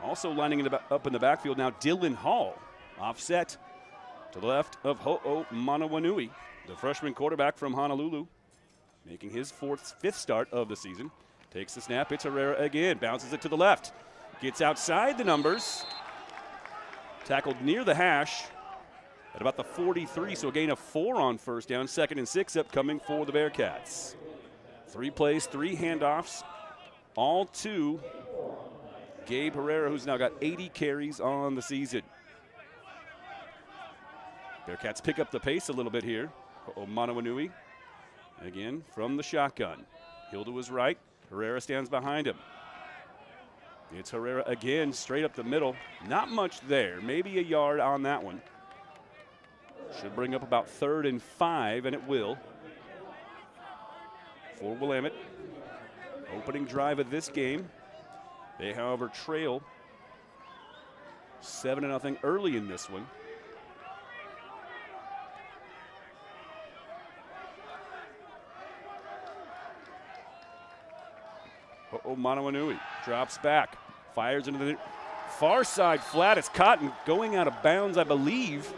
Also lining up in the backfield now, Dylan Hall. Offset to the left of Ho'o Manawanui, the freshman quarterback from Honolulu, making his fifth start of the season. Takes the snap, it's Herrera again, bounces it to the left. Gets outside the numbers. Tackled near the hash at about the 43, so a gain of 4 on first down. 2nd and 6 upcoming for the Bearcats. 3 plays, 3 handoffs, all to Gabe Herrera, who's now got 80 carries on the season. Bearcats pick up the pace a little bit here. Manawanui again from the shotgun. Hill to his right. Herrera stands behind him. It's Herrera again, straight up the middle. Not much there, maybe a yard on that one. Should bring up about 3rd and 5, and it will. For Willamette, opening drive of this game. They, however, trail 7-0 early in this one. Manawanui drops back, fires into the far side flat. It's caught and going out of bounds, I believe.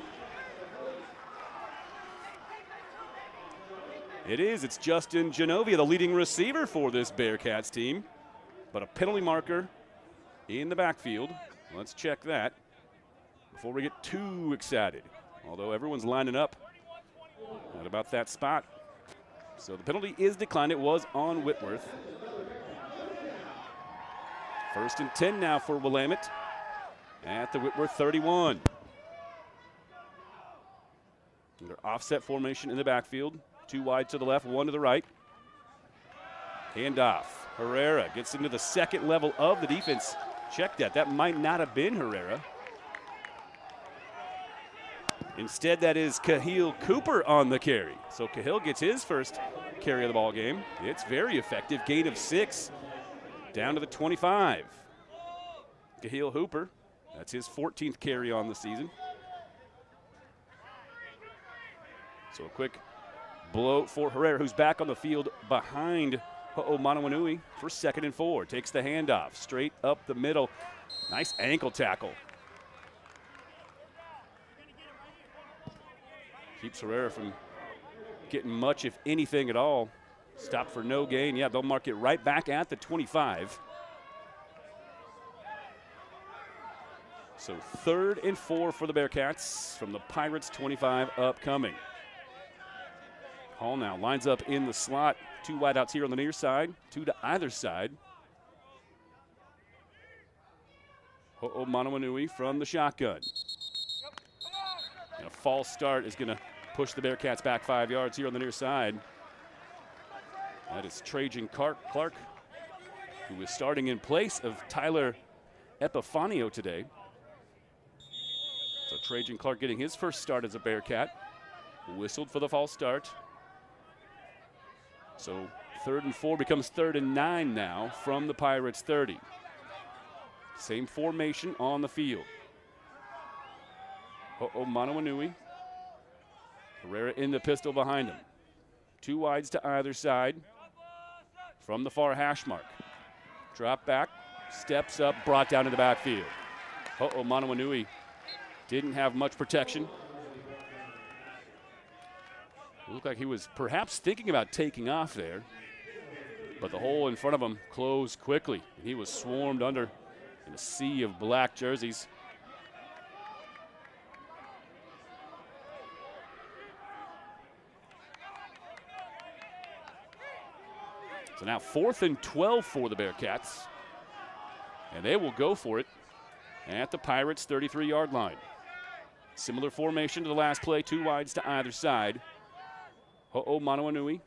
It is. It's Justin Genovia, the leading receiver for this Bearcats team. But a penalty marker in the backfield. Let's check that before we get too excited. Although everyone's lining up at about that spot. So the penalty is declined. It was on Whitworth. 1st and 10 now for Willamette at the Whitworth 31. Under offset formation in the backfield. 2 wide to the left, 1 to the right. Handoff. Herrera gets into the 2nd level of the defense. Check that. That might not have been Herrera. Instead, that is Kahil Cooper on the carry. So Kahil gets his first carry of the ball game. It's very effective. Gain of 6. Down to the 25. Kahil Hooper, that's his 14th carry on the season. So a quick blow for Herrera, who's back on the field behind Ho'o Manawanui for 2nd and 4. Takes the handoff straight up the middle. Nice ankle tackle. Keeps Herrera from getting much, if anything at all. Stop for no gain. Yeah, they'll mark it right back at the 25. So 3rd and 4 for the Bearcats from the Pirates 25 upcoming. Hall now lines up in the slot. 2 wideouts here on the near side, 2 to either side. Ho'o Manawanui from the shotgun. And a false start is going to push the Bearcats back 5 yards here on the near side. That is Trajan Clark, who is starting in place of Tyler Epifanio today. So Trajan Clark getting his first start as a Bearcat. Whistled for the false start. So 3rd and 4 becomes 3rd and 9 now from the Pirates 30. Same formation on the field. Ho'o Manawanui. Herrera in the pistol behind him. 2 wides to either side. From the far hash mark. Drop back, steps up, brought down to the backfield. Ho'o Manawanui didn't have much protection. It looked like he was perhaps thinking about taking off there. But the hole in front of him closed quickly. And he was swarmed under in a sea of black jerseys. So now 4th and 12 for the Bearcats. And they will go for it at the Pirates' 33-yard line. Similar formation to the last play, 2 wides to either side. Ho'o Manawanui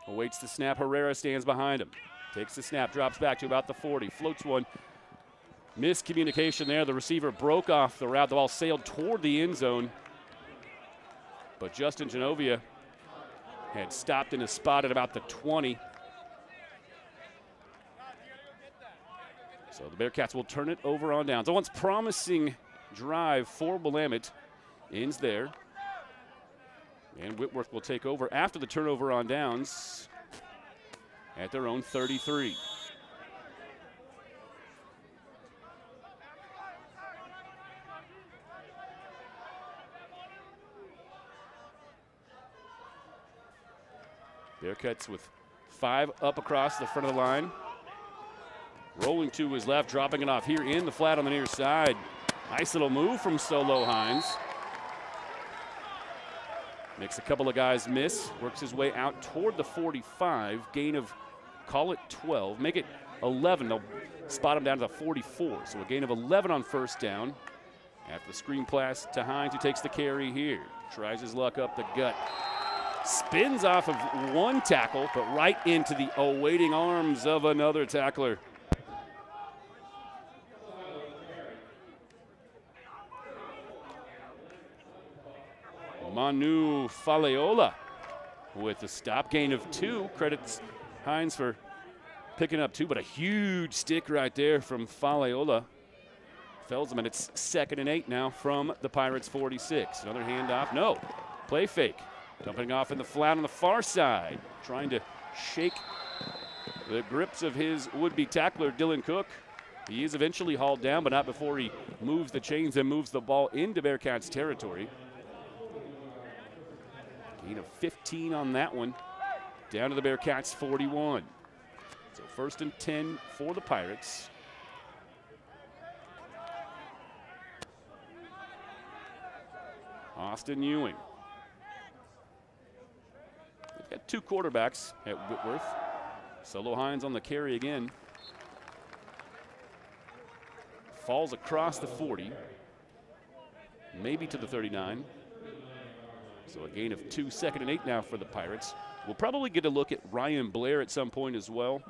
awaits the snap. Herrera stands behind him. Takes the snap, drops back to about the 40, floats one. Miscommunication there. The receiver broke off the route. The ball sailed toward the end zone. But Justin Genovia had stopped in a spot at about the 20. So the Bearcats will turn it over on downs. A once promising drive for Willamette ends there. And Whitworth will take over after the turnover on downs at their own 33. Bearcats with 5 up across the front of the line. Rolling to his left, dropping it off here in the flat on the near side. Nice little move from Solo Hines. Makes a couple of guys miss, works his way out toward the 45, gain of, call it 12, make it 11. They'll spot him down to the 44, so a gain of 11 on first down. After the screen pass to Hines, who takes the carry here. Tries his luck up the gut. Spins off of one tackle, but right into the awaiting arms of another tackler. Manu Faleola with the stop, gain of 2. Credits Hines for picking up 2, but a huge stick right there from Faleola. Fells him, and it's 2nd and 8 now from the Pirates' 46. Another handoff, no. Play fake. Dumping off in the flat on the far side. Trying to shake the grips of his would-be tackler, Dylan Cook. He is eventually hauled down, but not before he moves the chains and moves the ball into Bearcats territory. Gain of 15 on that one. Down to the Bearcats' 41. So 1st and 10 for the Pirates. Austin Ewing. They've got 2 quarterbacks at Whitworth. Solo Hines on the carry again. Falls across the 40. Maybe to the 39. So a gain of 2, 2nd and 8 now for the Pirates. We'll probably get a look at Ryan Blair at some point as well.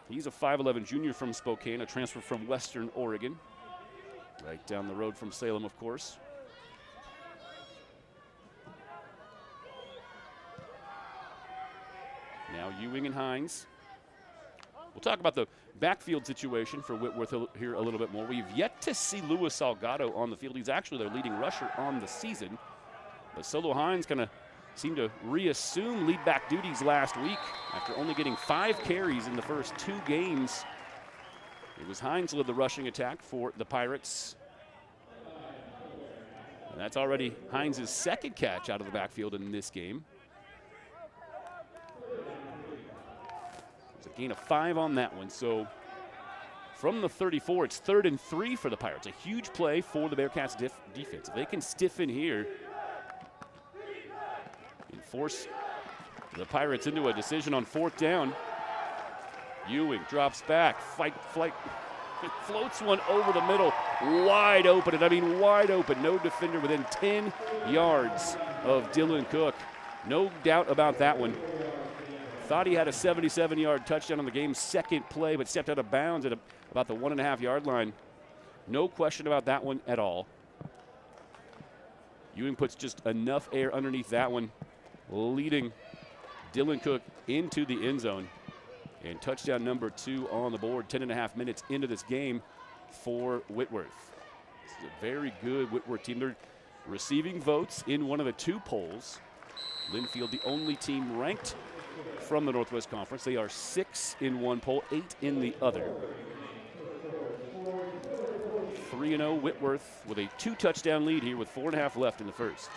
He's a 5'11 junior from Spokane, a transfer from Western Oregon. Right down the road from Salem, of course. Now Ewing and Hines. We'll talk about the backfield situation for Whitworth here a little bit more. We've yet to see Luis Salgado on the field. He's actually their leading rusher on the season. But Solo Hines kind of seemed to reassume lead back duties last week after only getting 5 carries in the first 2 games. It was Hines who led the rushing attack for the Pirates. And that's already Hines' 2nd catch out of the backfield in this game. There's a gain of 5 on that one. So from the 34, it's 3rd and 3 for the Pirates. A huge play for the Bearcats defense. If they can stiffen here and force the Pirates into a decision on 4th down. Ewing drops back, flight, floats one over the middle, wide open, and I mean wide open. No defender within 10 yards of Dylan Cook. No doubt about that one. Thought he had a 77-yard touchdown on the game's 2nd play, but stepped out of bounds at about the 1.5-yard line. No question about that one at all. Ewing puts just enough air underneath that one, leading Dylan Cook into the end zone. And touchdown number 2 on the board, 10.5 minutes into this game for Whitworth. This is a very good Whitworth team. They're receiving votes in one of the 2 polls. Linfield, the only team ranked from the Northwest Conference. They are 6 in one poll, 8 in the other. 3-0 Whitworth with a 2-touchdown lead here with 4.5 left in the first.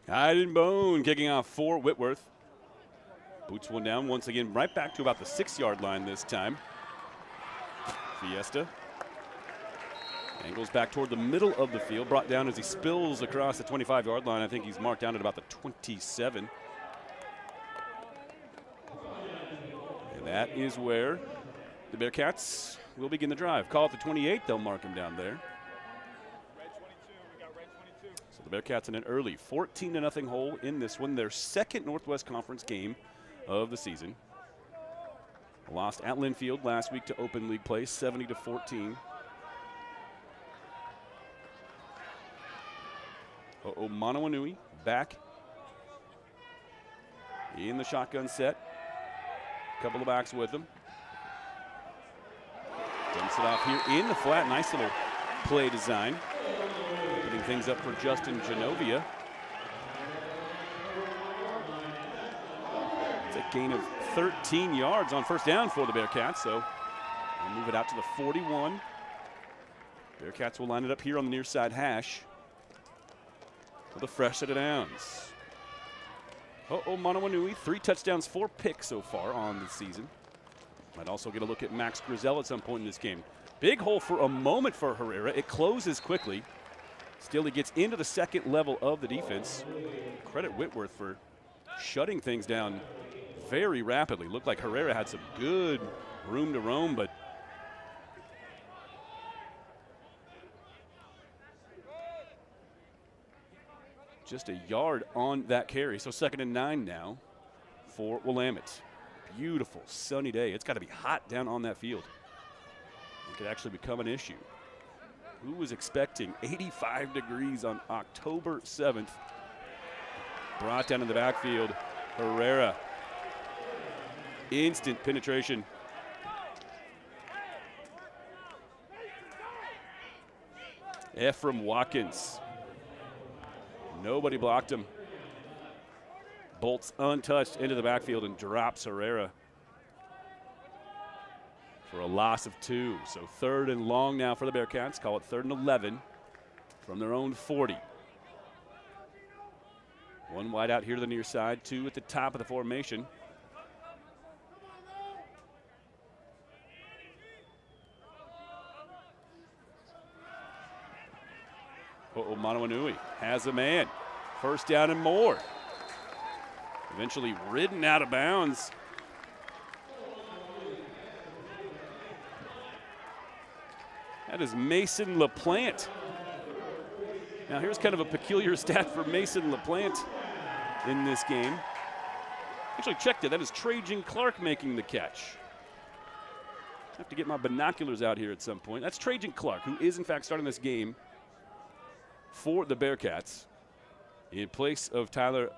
Hide and Bone kicking off for Whitworth. Boots one down once again, right back to about the 6-yard line this time. Fiesta Angles back toward the middle of the field, brought down as he spills across the 25-yard line. I think he's marked down at about the 27. And that is where the Bearcats will begin the drive. Call it the 28. They'll mark him down there. So the Bearcats in an early 14-0 hole in this one, their second Northwest Conference game of the season. Lost at Linfield last week to open league play, 70-14. Monowanui back in the shotgun set. Couple of backs with them. Dumps it off here in the flat. Nice little play design. Putting things up for Justin Genovia. It's a gain of 13 yards on first down for the Bearcats, so we'll move it out to the 41. Bearcats will line it up here on the near side hash with a fresh set of downs. Monowanui, 3 touchdowns, 4 picks so far on the season. Might also get a look at Max Grizel at some point in this game. Big hole for a moment for Herrera. It closes quickly. Still, he gets into the second level of the defense. Credit Whitworth for shutting things down very rapidly. Looked like Herrera had some good room to roam, but just a yard on that carry. So 2nd and 9 now for Willamette. Beautiful sunny day. It's got to be hot down on that field. It could actually become an issue. Who was expecting 85 degrees on October 7th? Brought down in the backfield. Herrera. Instant penetration. Ephraim Watkins. Nobody blocked him. Bolts untouched into the backfield and drops Herrera for a loss of 2. So 3rd and long now for the Bearcats. Call it 3rd and 11 from their own 40. 1 wide out here to the near side, 2 at the top of the formation. Monowanui has a man. First down and more. Eventually ridden out of bounds. That is Mason LaPlante. Now here's kind of a peculiar stat for Mason LaPlante in this game. Actually checked it. That is Trajan Clark making the catch. I have to get my binoculars out here at some point. That's Trajan Clark, who is in fact starting this game for the Bearcats in place of Tyler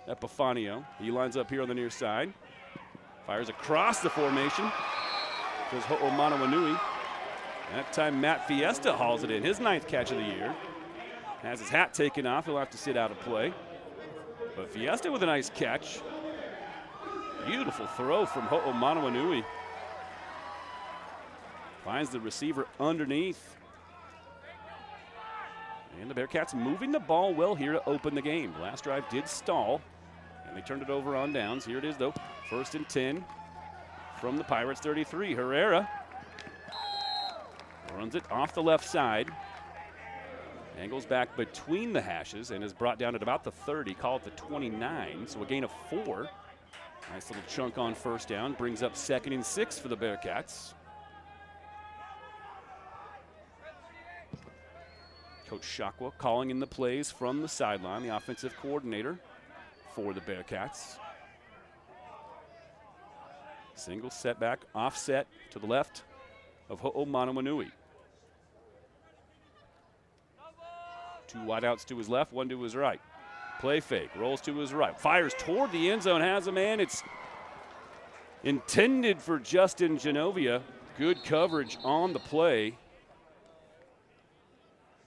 Epifanio. He lines up here on the near side. Fires across the formation. Goes Monowanui. That time Matt Fiesta hauls it in. His 9th catch of the year. Has his hat taken off. He'll have to sit out of play. But Fiesta with a nice catch. Beautiful throw from Monowanui. Finds the receiver underneath. And the Bearcats moving the ball well here to open the game. Last drive did stall, and they turned it over on downs. Here it is, though. 1st and 10 from the Pirates' 33. Herrera runs it off the left side. Angles back between the hashes and is brought down at about the 30. Call it the 29, so a gain of 4. Nice little chunk on first down. Brings up 2nd and 6 for the Bearcats. Coach Shakwa calling in the plays from the sideline, the offensive coordinator for the Bearcats. Single setback, offset to the left of Monowanui. 2 wideouts to his left, 1 to his right. Play fake, rolls to his right, fires toward the end zone, has a man. It's intended for Justin Genovia. Good coverage on the play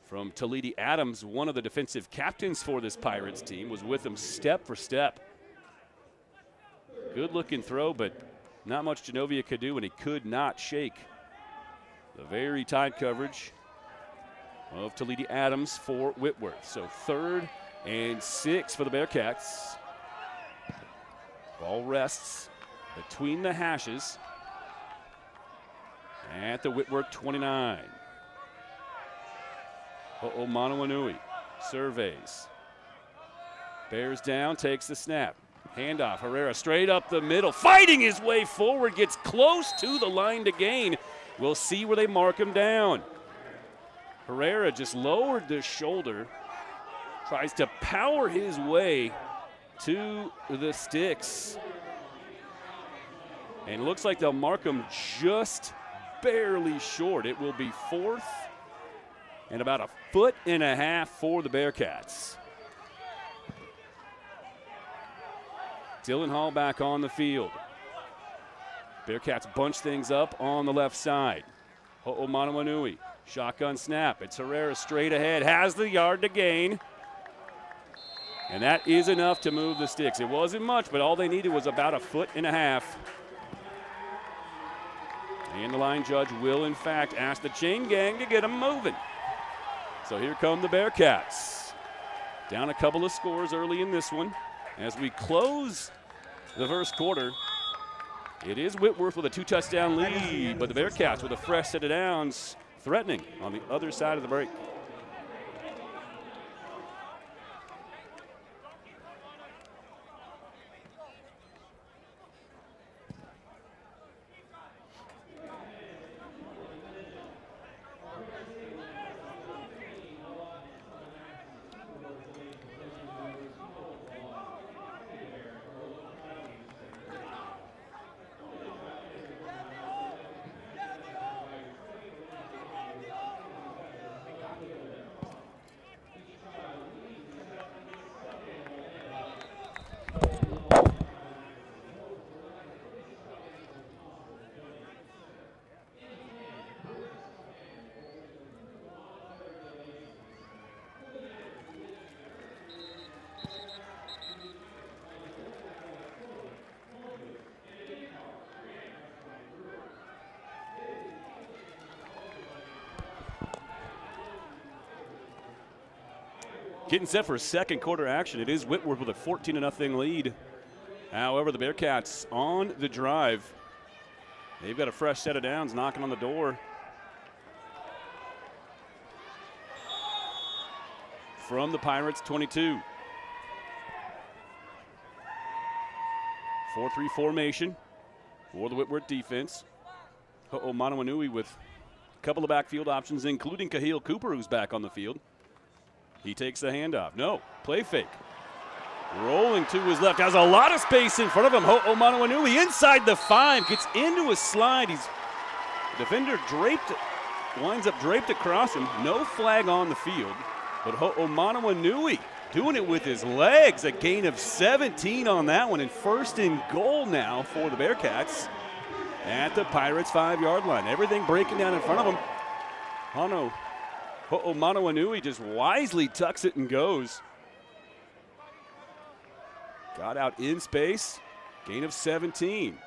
from Talidi Adams, one of the defensive captains for this Pirates team, was with him step for step. Good looking throw, but not much Genovia could do, and he could not shake the very tight coverage of Talidi Adams for Whitworth. So 3rd and 6 for the Bearcats. Ball rests between the hashes at the Whitworth 29. Ho'omanuanui surveys. Bears down, takes the snap. Handoff, Herrera straight up the middle, fighting his way forward, gets close to the line to gain. We'll see where they mark him down. Herrera just lowered the shoulder, tries to power his way to the sticks. And looks like they'll mark him just barely short. It will be 4th and about 1.5 feet for the Bearcats. Dylan Hall back on the field. Bearcats bunch things up on the left side. Ho'omanuanui, shotgun snap. It's Herrera straight ahead, has the yard to gain. And that is enough to move the sticks. It wasn't much, but all they needed was about 1.5 feet. And the line judge will, in fact, ask the chain gang to get them moving. So here come the Bearcats. Down a couple of scores early in this one. As we close the first quarter, it is Whitworth with a 2-touchdown lead, but the Bearcats with a fresh set of downs threatening on the other side of the break. Getting set for a second quarter action. It is Whitworth with a 14-0 lead. However, the Bearcats on the drive. They've got a fresh set of downs knocking on the door. From the Pirates, 22. 4-3 formation for the Whitworth defense. Ho'omanuanui with a couple of backfield options, including Kahil Cooper, who's back on the field. He takes the handoff. No, play fake. Rolling to his left. Has a lot of space in front of him. Ho'omanuanui inside the 5. Gets into a slide. He's defender draped, winds up draped across him. No flag on the field. But Ho'omanuanui doing it with his legs. A gain of 17 on that one. And 1st and goal now for the Bearcats at the Pirates' 5-yard line. Everything breaking down in front of them. Ho'omanuanui just wisely tucks it and goes. Got out in space. Gain of 17.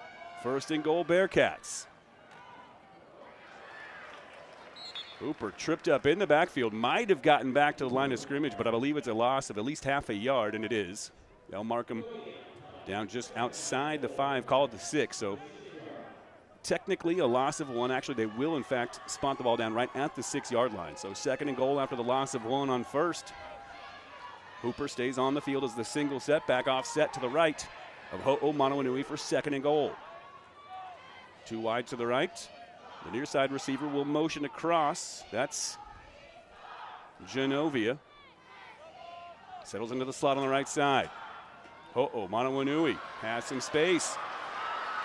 1st and goal, Bearcats. Hooper tripped up in the backfield. Might have gotten back to the line of scrimmage, but I believe it's a loss of at least half a yard, and it is. They'll mark him down just outside the 5, call it the 6. So technically a loss of 1. Actually, they will, in fact, spot the ball down right at the 6-yard line. So 2nd and goal after the loss of 1 on 1st. Hooper stays on the field as the single setback offset to the right of Ho'omanuanui for 2nd and goal. 2 wide to the right. The near side receiver will motion across. That's Genovia. Settles into the slot on the right side. Ho'omanuanui has some space.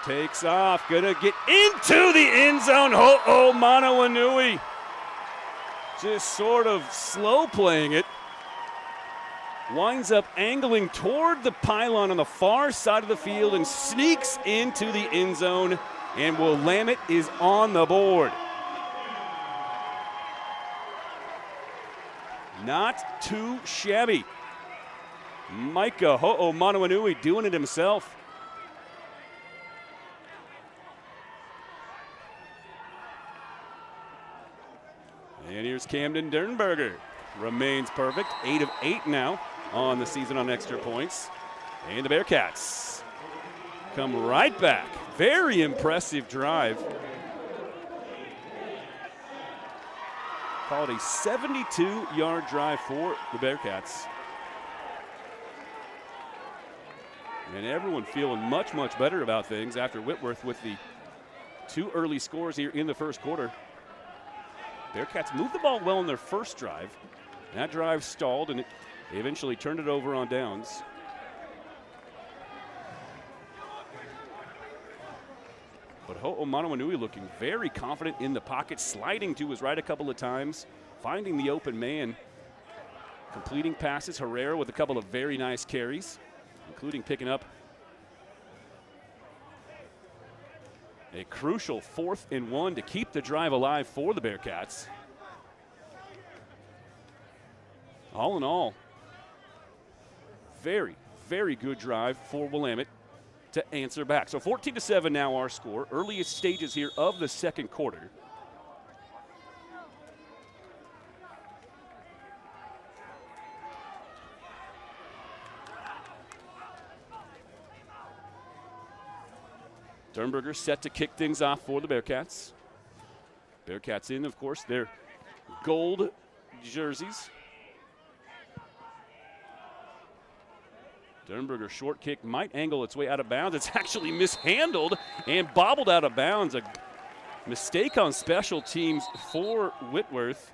Takes off, gonna get into the end zone. Ho'omanuanui just sort of slow playing it. Winds up angling toward the pylon on the far side of the field and sneaks into the end zone, and Willamette is on the board. Not too shabby. Micah Ho'omanuanui doing it himself. And here's Camden Dernberger. Remains perfect. 8 of 8 now on the season on extra points. And the Bearcats come right back. Very impressive drive. call it a 72-yard drive for the Bearcats. And everyone feeling much, much better about things after Whitworth with the 2 early scores here in the first quarter. Bearcats moved the ball well in their first drive. That drive stalled, and they eventually turned it over on downs. But Ho'omanawanui looking very confident in the pocket, sliding to his right a couple of times, finding the open man, completing passes. Herrera with a couple of very nice carries, including picking up a crucial 4th and 1 to keep the drive alive for the Bearcats. All in all, very, very good drive for Willamette to answer back. So 14-7 now our score. Earliest stages here of the second quarter. Sternberger set to kick things off for the Bearcats. Bearcats in, of course, their gold jerseys. Sternberger short kick might angle its way out of bounds. It's actually mishandled and bobbled out of bounds. A mistake on special teams for Whitworth.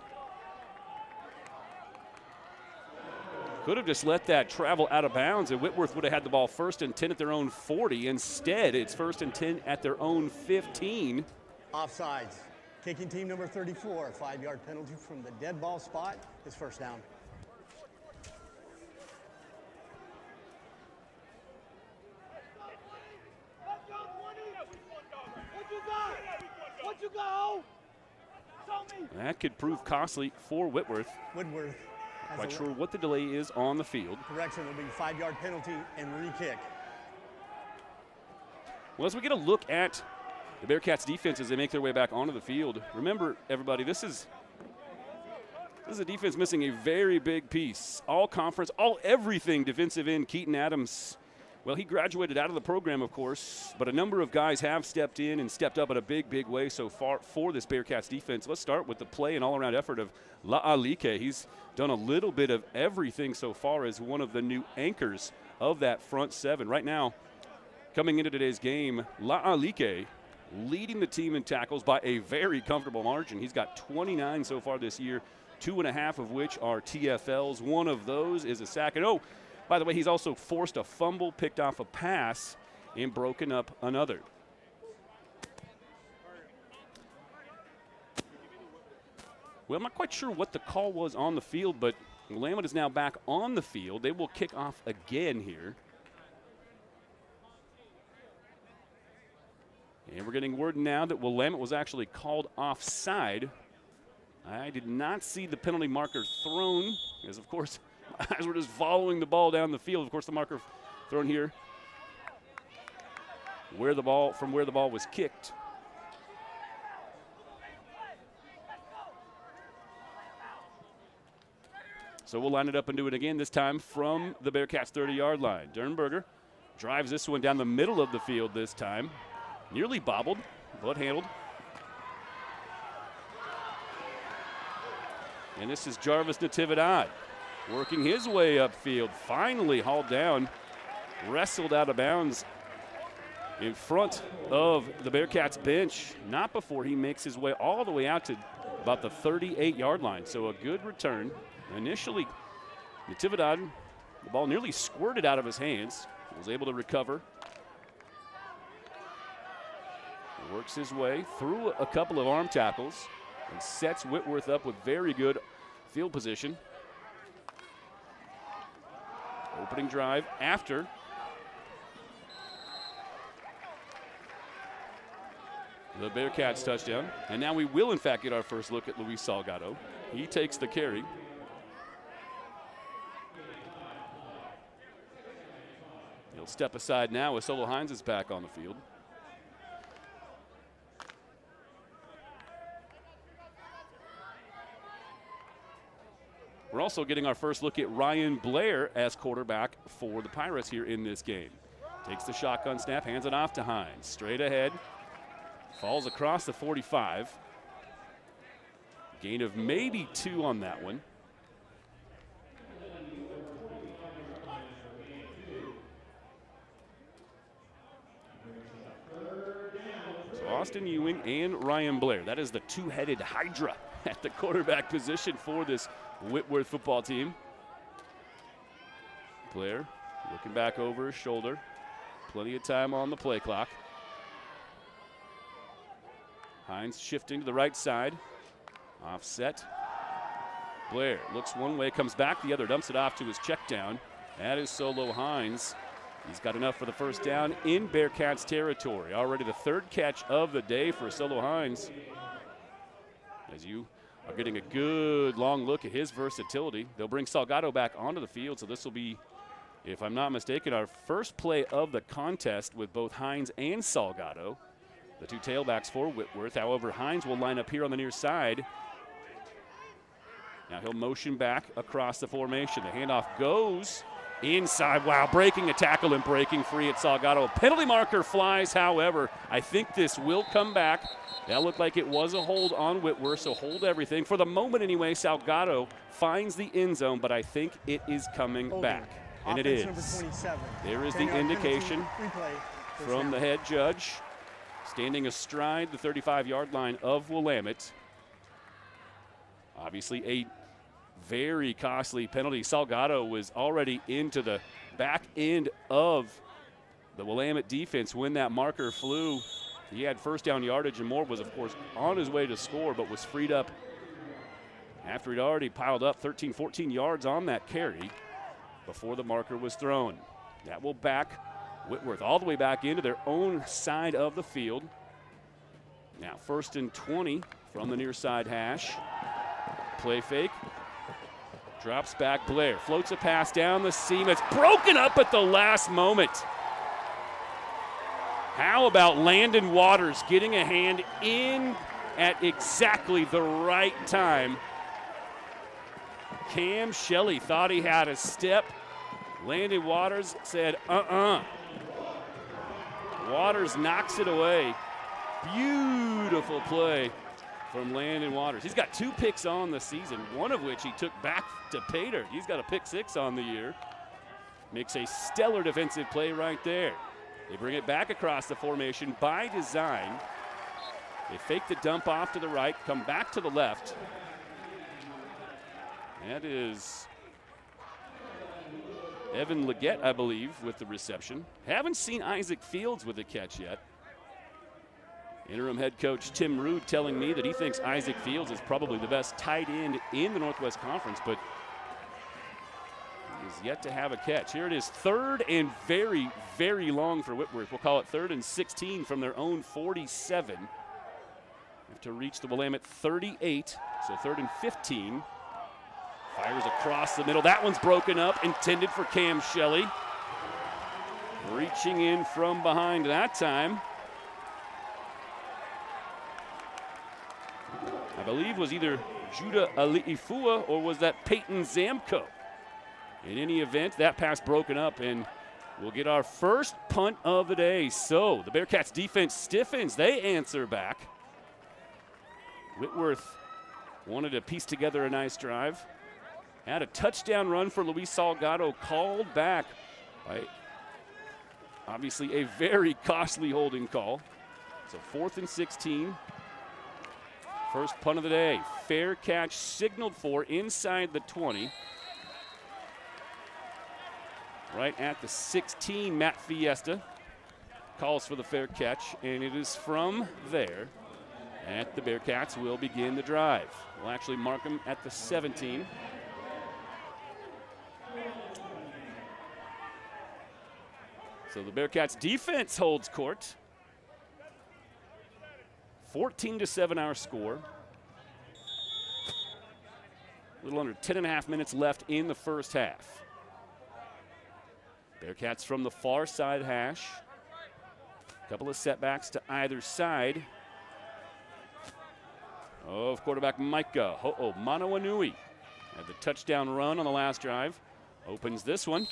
Could have just let that travel out of bounds, and Whitworth would have had the ball 1st and 10 at their own 40. Instead, it's 1st and 10 at their own 15. Offsides. Kicking team number 34. 5-yard penalty from the dead ball spot is first down. That could prove costly for Whitworth. Whitworth. Quite sure what the delay is on the field. Correction will be 5-yard penalty and re-kick. Well, as we get a look at the Bearcats' defense as they make their way back onto the field, remember, everybody, this is a defense missing a very big piece. All conference, everything defensive end, Keaton Adams. Well, he graduated out of the program, of course, but a number of guys have stepped in and stepped up in a big, big way so far for this Bearcats defense. Let's start with the play and all-around effort of La'alike. He's done a little bit of everything so far as one of the new anchors of that front 7. Right now, coming into today's game, La'alike leading the team in tackles by a very comfortable margin. He's got 29 so far this year, 2.5 of which are TFLs. One of those is a sack. And by the way, he's also forced a fumble, picked off a pass, and broken up another. Well, I'm not quite sure what the call was on the field, but Willamette is now back on the field. They will kick off again here. And we're getting word now that Willamette was actually called offside. I did not see the penalty marker thrown, as of course, as we're just following the ball down the field. Of course, the marker thrown here where the ball was kicked. So we'll line it up and do it again, this time from the Bearcats' 30-yard line. Sternberger drives this one down the middle of the field this time. Nearly bobbled, but handled. And this is Jarvis Natividad working his way upfield, finally hauled down, wrestled out of bounds in front of the Bearcats bench, not before he makes his way all the way out to about the 38-yard line. So a good return. Initially, Natividad, the ball nearly squirted out of his hands, was able to recover. Works his way through a couple of arm tackles and sets Whitworth up with very good field position. Opening drive after the Bearcats touchdown. And now we will, in fact, get our first look at Luis Salgado. He takes the carry. He'll step aside now as Solo Hines is back on the field. We're also getting our first look at Ryan Blair as quarterback for the Pirates here in this game. Takes the shotgun snap, hands it off to Hines. Straight ahead, falls across the 45. Gain of maybe 2 on that one. So Austin Ewing and Ryan Blair. That is the two-headed hydra at the quarterback position for this Whitworth football team. Blair looking back over his shoulder. Plenty of time on the play clock. Hines shifting to the right side. Offset. Blair looks one way, comes back the other, dumps it off to his check down. That is Solo Hines. He's got enough for the first down in Bearcats territory. Already the 3rd catch of the day for Solo Hines. As you are getting a good long look at his versatility. They'll bring Salgado back onto the field, so this will be, if I'm not mistaken, our first play of the contest with both Hines and Salgado, the 2 tailbacks for Whitworth. However, Hines will line up here on the near side. Now he'll motion back across the formation. The handoff goes inside. Wow, breaking a tackle and breaking free at Salgado. A penalty marker flies, however. I think this will come back. That looked like it was a hold on Whitworth, so hold everything. For the moment anyway, Salgado finds the end zone, but I think it is coming back. And it is. There is the indication from the head judge. Standing astride the 35-yard line of Willamette. Obviously a very costly penalty. Salgado was already into the back end of the Willamette defense when that marker flew. He had first down yardage, and Moore was, of course, on his way to score, but was freed up after he'd already piled up 13, 14 yards on that carry before the marker was thrown. That will back Whitworth all the way back into their own side of the field. Now 1st and 20 from the near side hash. Play fake. Drops back Blair. Floats a pass down the seam. It's broken up at the last moment. How about Landon Waters getting a hand in at exactly the right time? Cam Shelley thought he had a step. Landon Waters said, Waters knocks it away. Beautiful play from Landon Waters. He's got 2 picks on the season, one of which he took back to Pater. He's got a pick 6 on the year. Makes a stellar defensive play right there. They bring it back across the formation by design. They fake the dump off to the right, come back to the left. That is Evan Leggett, I believe, with the reception. Haven't seen Isaac Fields with the catch yet. Interim head coach Tim Rude telling me that he thinks Isaac Fields is probably the best tight end in the Northwest Conference, but he is yet to have a catch. Here it is, 3rd and very, very long for Whitworth. We'll call it 3rd and 16 from their own 47. Have to reach the Willamette 38, so 3rd and 15. Fires across the middle. That one's broken up, intended for Cam Shelley. Reaching in from behind that time. I believe was either Judah Ali'ifua or was that Peyton Zamko. In any event, that pass broken up, and we'll get our first punt of the day. So the Bearcats defense stiffens. They answer back. Whitworth wanted to piece together a nice drive. Had a touchdown run for Luis Salgado, called back by obviously a very costly holding call. So 4th and 16. First punt of the day. Fair catch signaled for inside the 20. Right at the 16, Matt Fiesta calls for the fair catch, and it is from there that the Bearcats will begin the drive. We'll actually mark them at the 17. So the Bearcats defense holds court. 14-7 our score. A little under 10.5 minutes left in the first half. Bearcats from the far side hash. A couple of setbacks to either side of quarterback Micah Ho'o Manawanui. Had the touchdown run on the last drive. Opens this one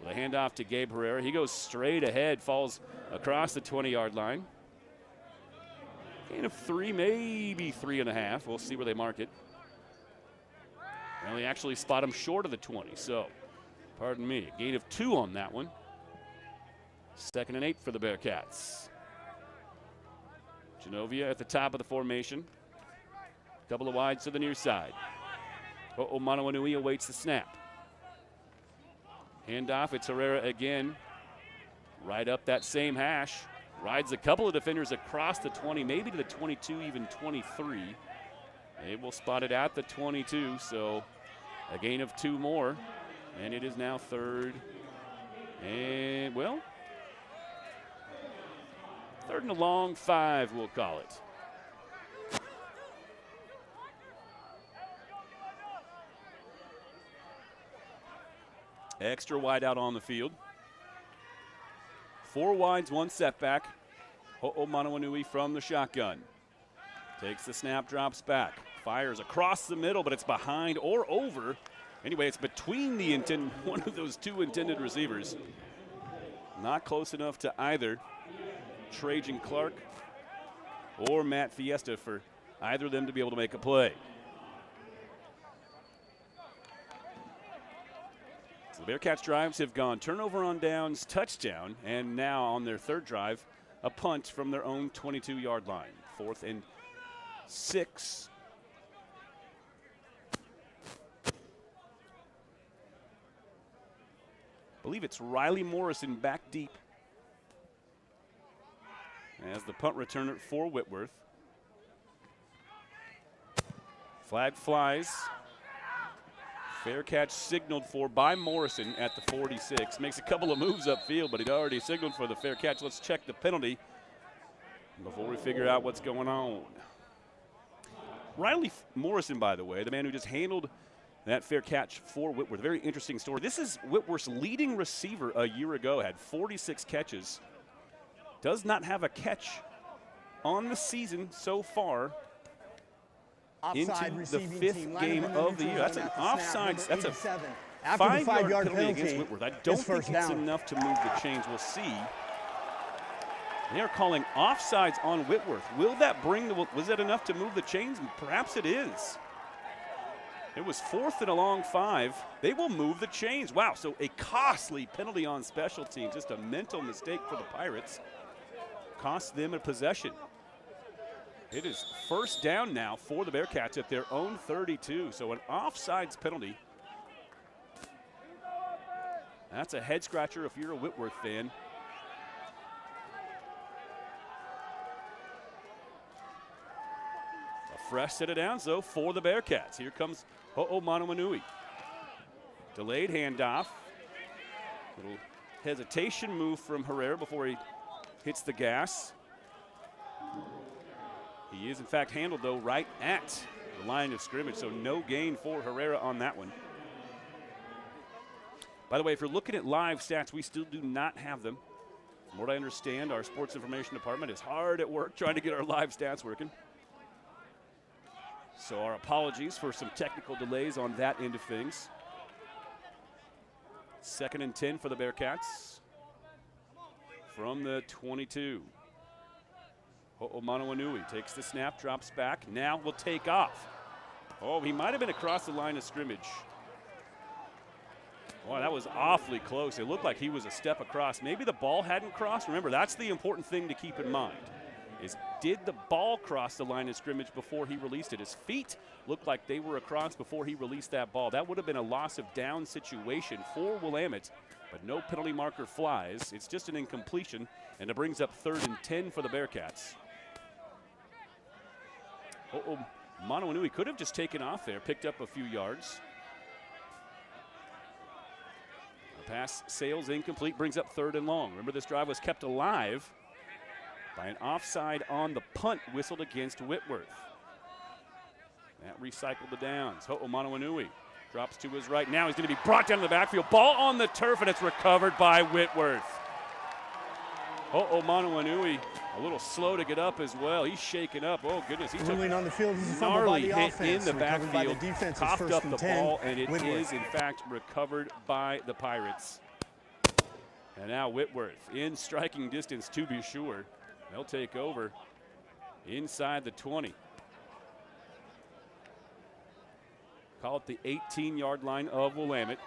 with a handoff to Gabe Herrera. He goes straight ahead, falls across the 20-yard line. Gain of 3, maybe 3.5. We'll see where they mark it. Well, they actually spot him short of the 20, so pardon me. A gain of 2 on that one. 2nd and 8 for the Bearcats. Genovia at the top of the formation. Couple of wides to the near side. Manawanui awaits the snap. Handoff, it's Herrera again. Right up that same hash. Rides a couple of defenders across the 20, maybe to the 22, even 23. They will spot it at the 22, so a gain of 2 more. And it is now 3rd. And, well, 3rd and a long 5, we'll call it. Extra wide out on the field. 4 wides, 1 setback. Manawanui from the shotgun. Takes the snap, drops back. Fires across the middle, but it's behind or over. Anyway, it's between the one of those 2 intended receivers. Not close enough to either Trajan Clark or Matt Fiesta for either of them to be able to make a play. So the Bearcats' drives have gone turnover on downs, touchdown, and now on their 3rd drive, a punt from their own 22-yard line. 4th and 6. I believe it's Riley Morrison back deep as the punt returner for Whitworth. Flag flies. Fair catch signaled for by Morrison at the 46. Makes a couple of moves upfield, but he'd already signaled for the fair catch. Let's check the penalty before we figure out what's going on. Riley Morrison, by the way, the man who just handled that fair catch for Whitworth. Very interesting story. This is Whitworth's leading receiver a year ago, had 46 catches. Does not have a catch on the season so far. Into the 5th game of the year. That's an offside. That's a 5-yard penalty against Whitworth. I don't think it's enough to move the chains. We'll see. They are calling offsides on Whitworth. Will that bring the, was that enough to move the chains? Perhaps it is. It was 4th and a long 5. They will move the chains. Wow, so a costly penalty on special teams. Just a mental mistake for the Pirates. Cost them a possession. It is 1st down now for the Bearcats at their own 32. So an offsides penalty. That's a head scratcher if you're a Whitworth fan. A fresh set of downs, though, for the Bearcats. Here comes Manawanui. Delayed handoff. Little hesitation move from Herrera before he hits the gas. He is, in fact, handled, though, right at the line of scrimmage, so no gain for Herrera on that one. By the way, if you're looking at live stats, we still do not have them. From what I understand, our sports information department is hard at work trying to get our live stats working. So our apologies for some technical delays on that end of things. 2nd and 10 for the Bearcats from the 22. Manawanui takes the snap, drops back, now will take off. Oh, he might have been across the line of scrimmage. Boy, that was awfully close. It looked like he was a step across. Maybe the ball hadn't crossed. Remember, that's the important thing to keep in mind, is did the ball cross the line of scrimmage before he released it? His feet looked like they were across before he released that ball. That would have been a loss of down situation for Willamette, but no penalty marker flies. It's just an incompletion, and it brings up 3rd and 10 for the Bearcats. Manawanui could have just taken off there, picked up a few yards. The pass sails incomplete, brings up 3rd and long. Remember, this drive was kept alive by an offside on the punt whistled against Whitworth. That recycled the downs. Manawanui drops to his right. Now he's going to be brought down to the backfield. Ball on the turf, and it's recovered by Whitworth. Manawanui a little slow to get up as well. He's shaken up. Oh, goodness. He took on the field. gnarly hit in the backfield. Coughed up the ball, and it is, in fact, recovered by the Pirates. And now Whitworth in striking distance, to be sure. They'll take over inside the 20. call it the 18-yard line of Willamette.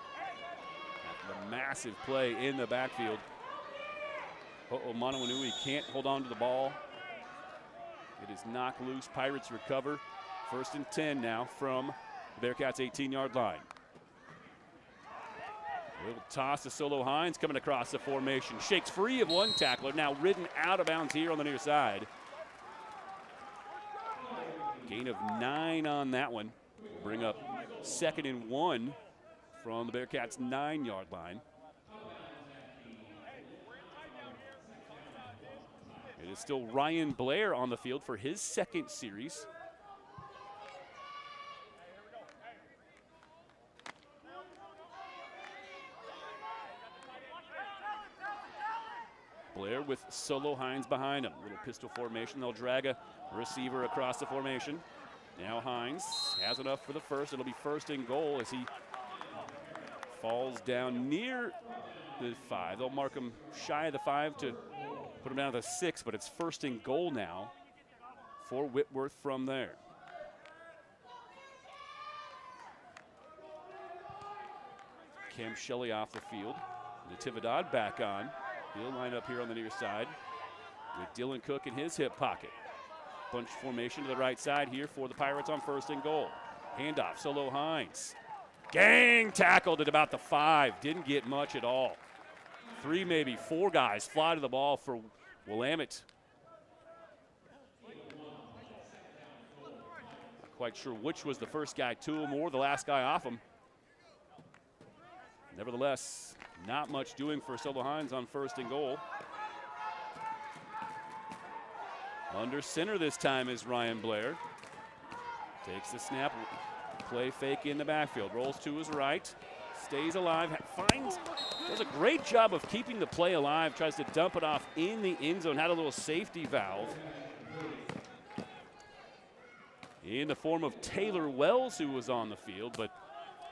After a massive play in the backfield. Monowanui can't hold on to the ball. It is knocked loose. Pirates recover. 1st and 10 now from the Bearcats' 18-yard line. Little toss to Solo Hines coming across the formation. Shakes free of one tackler. Now ridden out of bounds here on the near side. Gain of 9 on that one. Bring up 2nd and 1 from the Bearcats' 9-yard line. It is still Ryan Blair on the field for his 2nd series. Blair with Solo Hines behind him. Little pistol formation. They'll drag a receiver across the formation. Now Hines has enough for the first. It'll be 1st and goal as he falls down near the 5. They'll mark him shy of the 5 to put him down to the 6, but it's 1st and goal now for Whitworth from there. Cam Shelley off the field. Natividad back on. He'll line up here on the near side with Dylan Cook in his hip pocket. Bunch formation to the right side here for the Pirates on 1st and goal. Handoff, Solo Hines. Gang tackled at about the 5. Didn't get much at all. 3, maybe 4 guys fly to the ball for Willamette. Not quite sure which was the first guy to him or the last guy off him. Nevertheless, not much doing for Solo Hines on 1st and goal. Under center this time is Ryan Blair. Takes the snap, play fake in the backfield, rolls to his right, stays alive, does a great job of keeping the play alive, tries to dump it off in the end zone, had a little safety valve in the form of Taylor Wells, who was on the field, but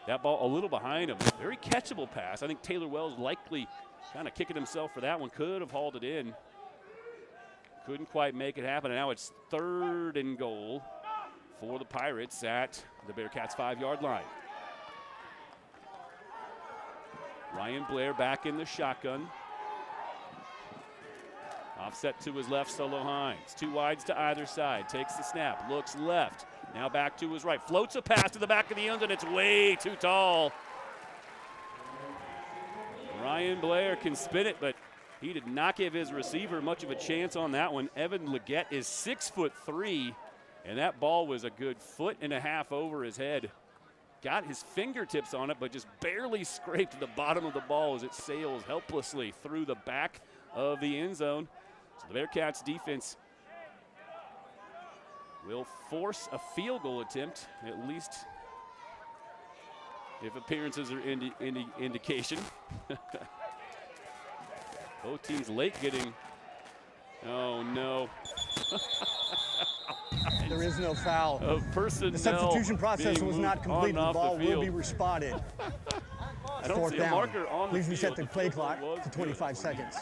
that ball a little behind him. Very catchable pass. I think Taylor Wells likely kind of kicking himself for that one. Could have hauled it in. Couldn't quite make it happen. And now it's 3rd and goal for the Pirates at the Bearcats' 5-yard line. Ryan Blair back in the shotgun. Offset to his left, Solo Hines. 2 wides to either side. Takes the snap, looks left. Now back to his right. Floats a pass to the back of the end zone. It's way too tall. Ryan Blair can spin it, but he did not give his receiver much of a chance on that one. Evan Leggett is 6'3", and that ball was a good 1.5 feet over his head. Got his fingertips on it, but just barely scraped the bottom of the ball as it sails helplessly through the back of the end zone. So the Bearcats defense will force a field goal attempt, at least if appearances are any indication. Both teams late getting, oh no. There is no foul. The substitution process was not completed. The ball will be respotted. I don't see a marker on the field. Please reset the play clock to 25 seconds.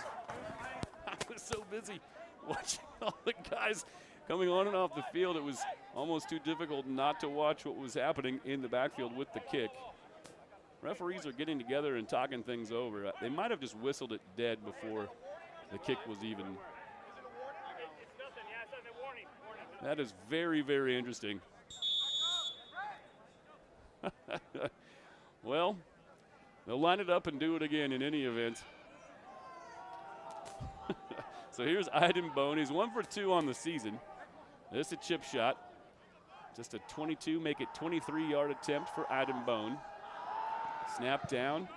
I was so busy watching all the guys coming on and off the field, it was almost too difficult not to watch what was happening in the backfield with the kick. Referees are getting together and talking things over. They might have just whistled it dead before the kick was even. That is very, very interesting. Well, they'll line it up and do it again in any event. So here's Iden Bone. He's 1 for 2 on the season. This is a chip shot. Just a 22, make it 23-yard attempt for Iden Bone. Snap down.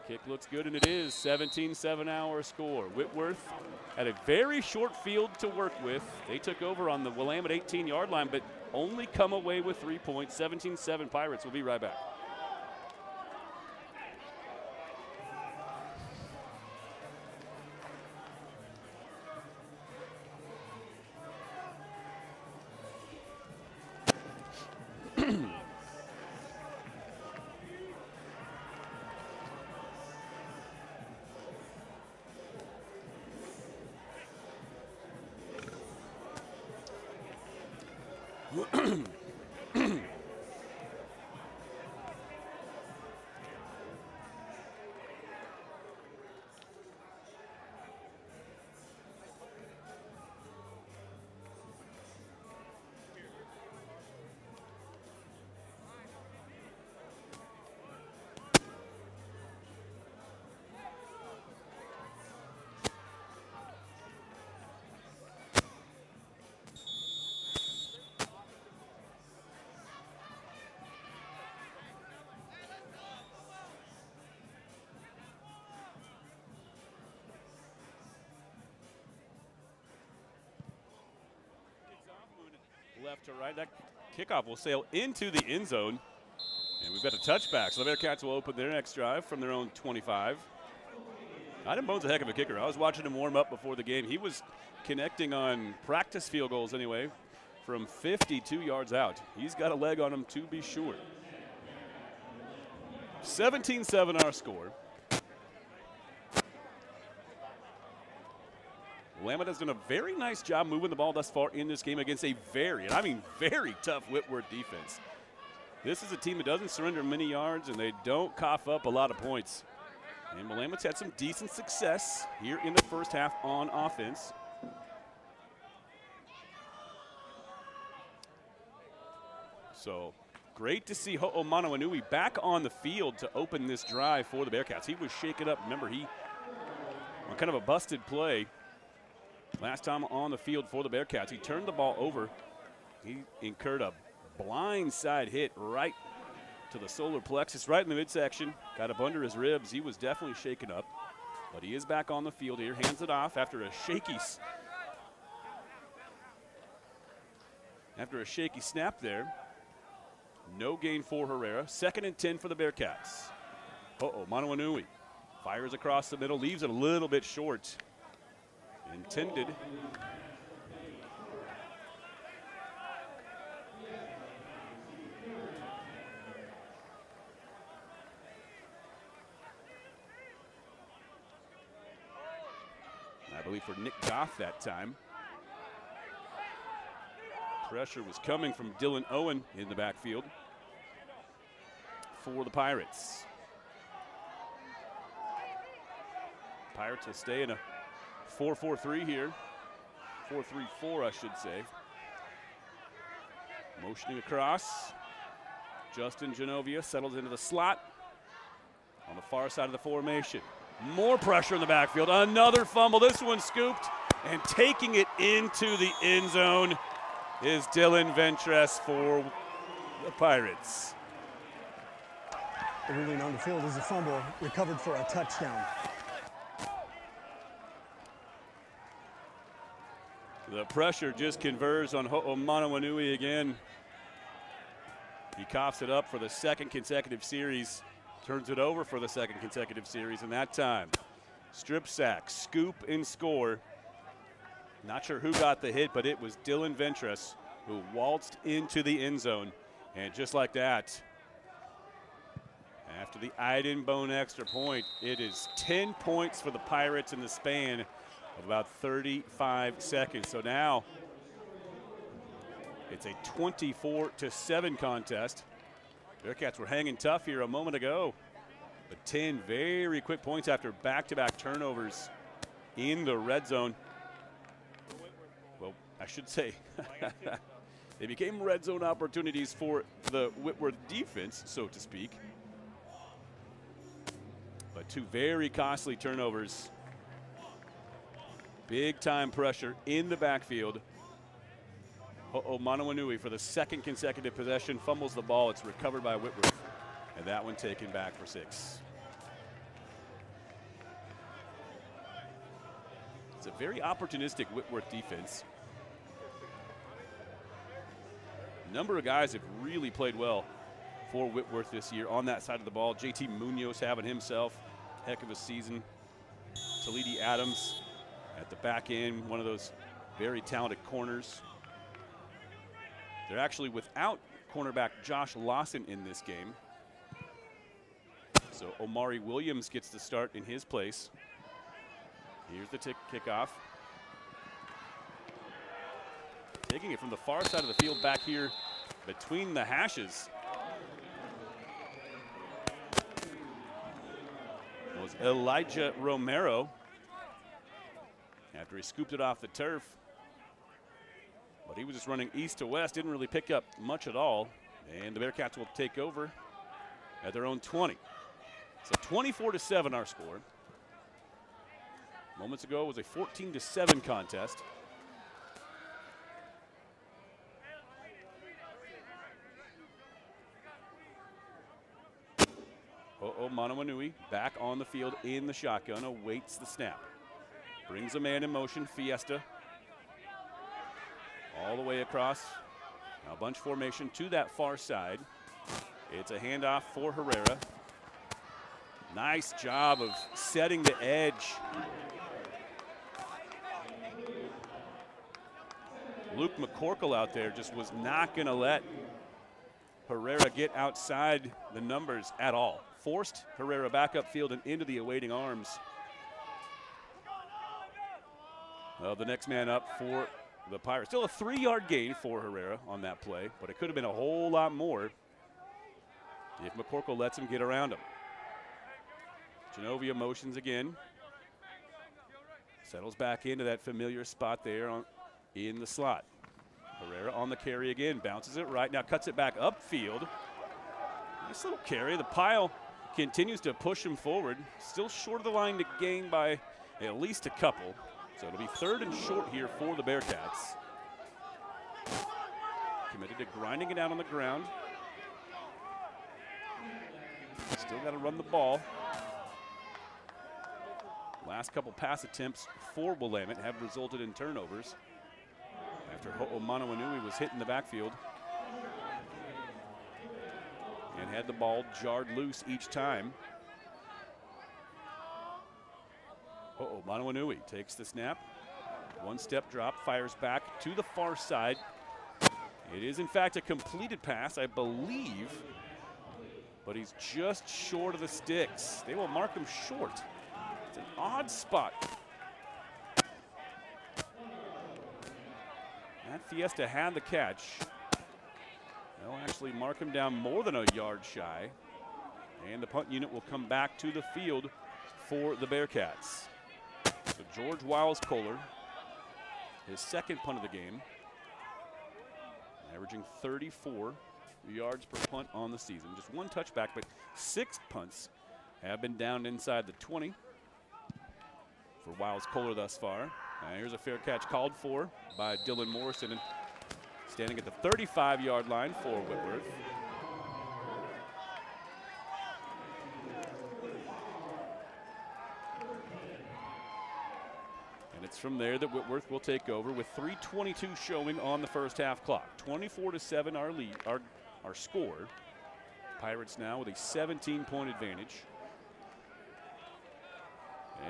Kick looks good, and it is 17-7 our score. Whitworth had a very short field to work with. They took over on the Willamette 18-yard line, but only come away with 3 points. 17-7 Pirates. We'll be right back. left to right. That kickoff will sail into the end zone. And we've got a touchback. So the Bearcats will open their next drive from their own 25. Adam Bone's a heck of a kicker. I was watching him warm up before the game. He was connecting on practice field goals anyway from 52 yards out. He's got a leg on him to be sure. 17-7 our score. Willamette has done a very nice job moving the ball thus far in this game against a very, and I mean very tough Whitworth defense. This is a team that doesn't surrender many yards, and they don't cough up a lot of points. And Willamette's had some decent success here in the first half on offense. So great to see Ho'o Manawanui back on the field to open this drive for the Bearcats. He was shaken up. Remember, he on kind of a busted play last time on the field for the Bearcats. He turned the ball over. He incurred a blindside hit right to the solar plexus, right in the midsection. Got up under his ribs. He was definitely shaken up. But he is back on the field here. Hands it off after a shaky snap there. No gain for Herrera. 2nd and 10 for the Bearcats. Ho'o Manawanui fires across the middle, leaves it a little bit short. Intended. I believe for Nick Goff that time. Pressure was coming from Dylan Owen in the backfield for the Pirates. Pirates will stay in a 4-4-3 here. 4-3-4, I should say. Motioning across. Justin Genovia settles into the slot on the far side of the formation. More pressure in the backfield. Another fumble. This one scooped and taking it into the end zone is Dylan Ventress for the Pirates. The ruling on the field is a fumble recovered for a touchdown. The pressure just converts on Ho'o Manawanui again. He coughs it up for the 2nd consecutive series, turns it over for the 2nd consecutive series, and that time, strip sack, scoop, and score. Not sure who got the hit, but it was Dylan Ventress who waltzed into the end zone. And just like that, after the Iden Bone extra point, it is 10 points for the Pirates in the span of about 35 seconds. So now it's a 24-7 contest. Bearcats were hanging tough here a moment ago, but 10 very quick points after back-to-back turnovers in the red zone. Well, I should say they became red zone opportunities for the Whitworth defense, so to speak. But 2 very costly turnovers. Big time pressure in the backfield. Ho'o Manawanui for the 2nd consecutive possession fumbles the ball. It's recovered by Whitworth, and that one taken back for 6. It's a very opportunistic Whitworth defense. A number of guys have really played well for Whitworth this year on that side of the ball. JT Munoz having himself heck of a season. Talidi Adams at the back end, one of those very talented corners. They're actually without cornerback Josh Lawson in this game. So Omari Williams gets the start in his place. Here's the kickoff. Taking it from the far side of the field back here between the hashes was Elijah Romero after he scooped it off the turf. But he was just running east to west, didn't really pick up much at all. And the Bearcats will take over at their own 20. So 24-7 our score. Moments ago it was a 14-7 contest. Ho'o Manawanui back on the field in the shotgun, awaits the snap. Brings a man in motion, Fiesta. All the way across Now bunch formation to that far side. It's a handoff for Herrera. Nice job of setting the edge. Luke McCorkle out there just was not going to let Herrera get outside the numbers at all. Forced Herrera back upfield and into the awaiting arms. Well, the next man up for the Pirates. Still a 3-yard gain for Herrera on that play, but it could have been a whole lot more if McCorkle lets him get around him. Genovia motions again. Settles back into that familiar spot there in the slot. Herrera on the carry again, bounces it right, now cuts it back upfield. Nice little carry. The pile continues to push him forward. Still short of the line to gain by at least a couple. So it'll be 3rd and short here for the Bearcats. Committed to grinding it out on the ground. Still got to run the ball. Last couple pass attempts for Willamette have resulted in turnovers after Ho'o Manawanui was hit in the backfield and had the ball jarred loose each time. Ho'o Manawanui takes the snap. 1-step drop, fires back to the far side. It is in fact a completed pass, I believe, but he's just short of the sticks. They will mark him short. It's an odd spot. That Fiesta had the catch. They'll actually mark him down more than a yard shy. And the punt unit will come back to the field for the Bearcats. So George Wiles-Kohler, his 2nd punt of the game, averaging 34 yards per punt on the season. Just 1 touchback, but 6 punts have been down inside the 20 for Wiles-Kohler thus far. Here's a fair catch called for by Dylan Morrison, and standing at the 35-yard line for Whitworth. And it's from there that Whitworth will take over with 3:22 showing on the first half clock. 24-7 our lead, our score. Pirates now with a 17-point advantage.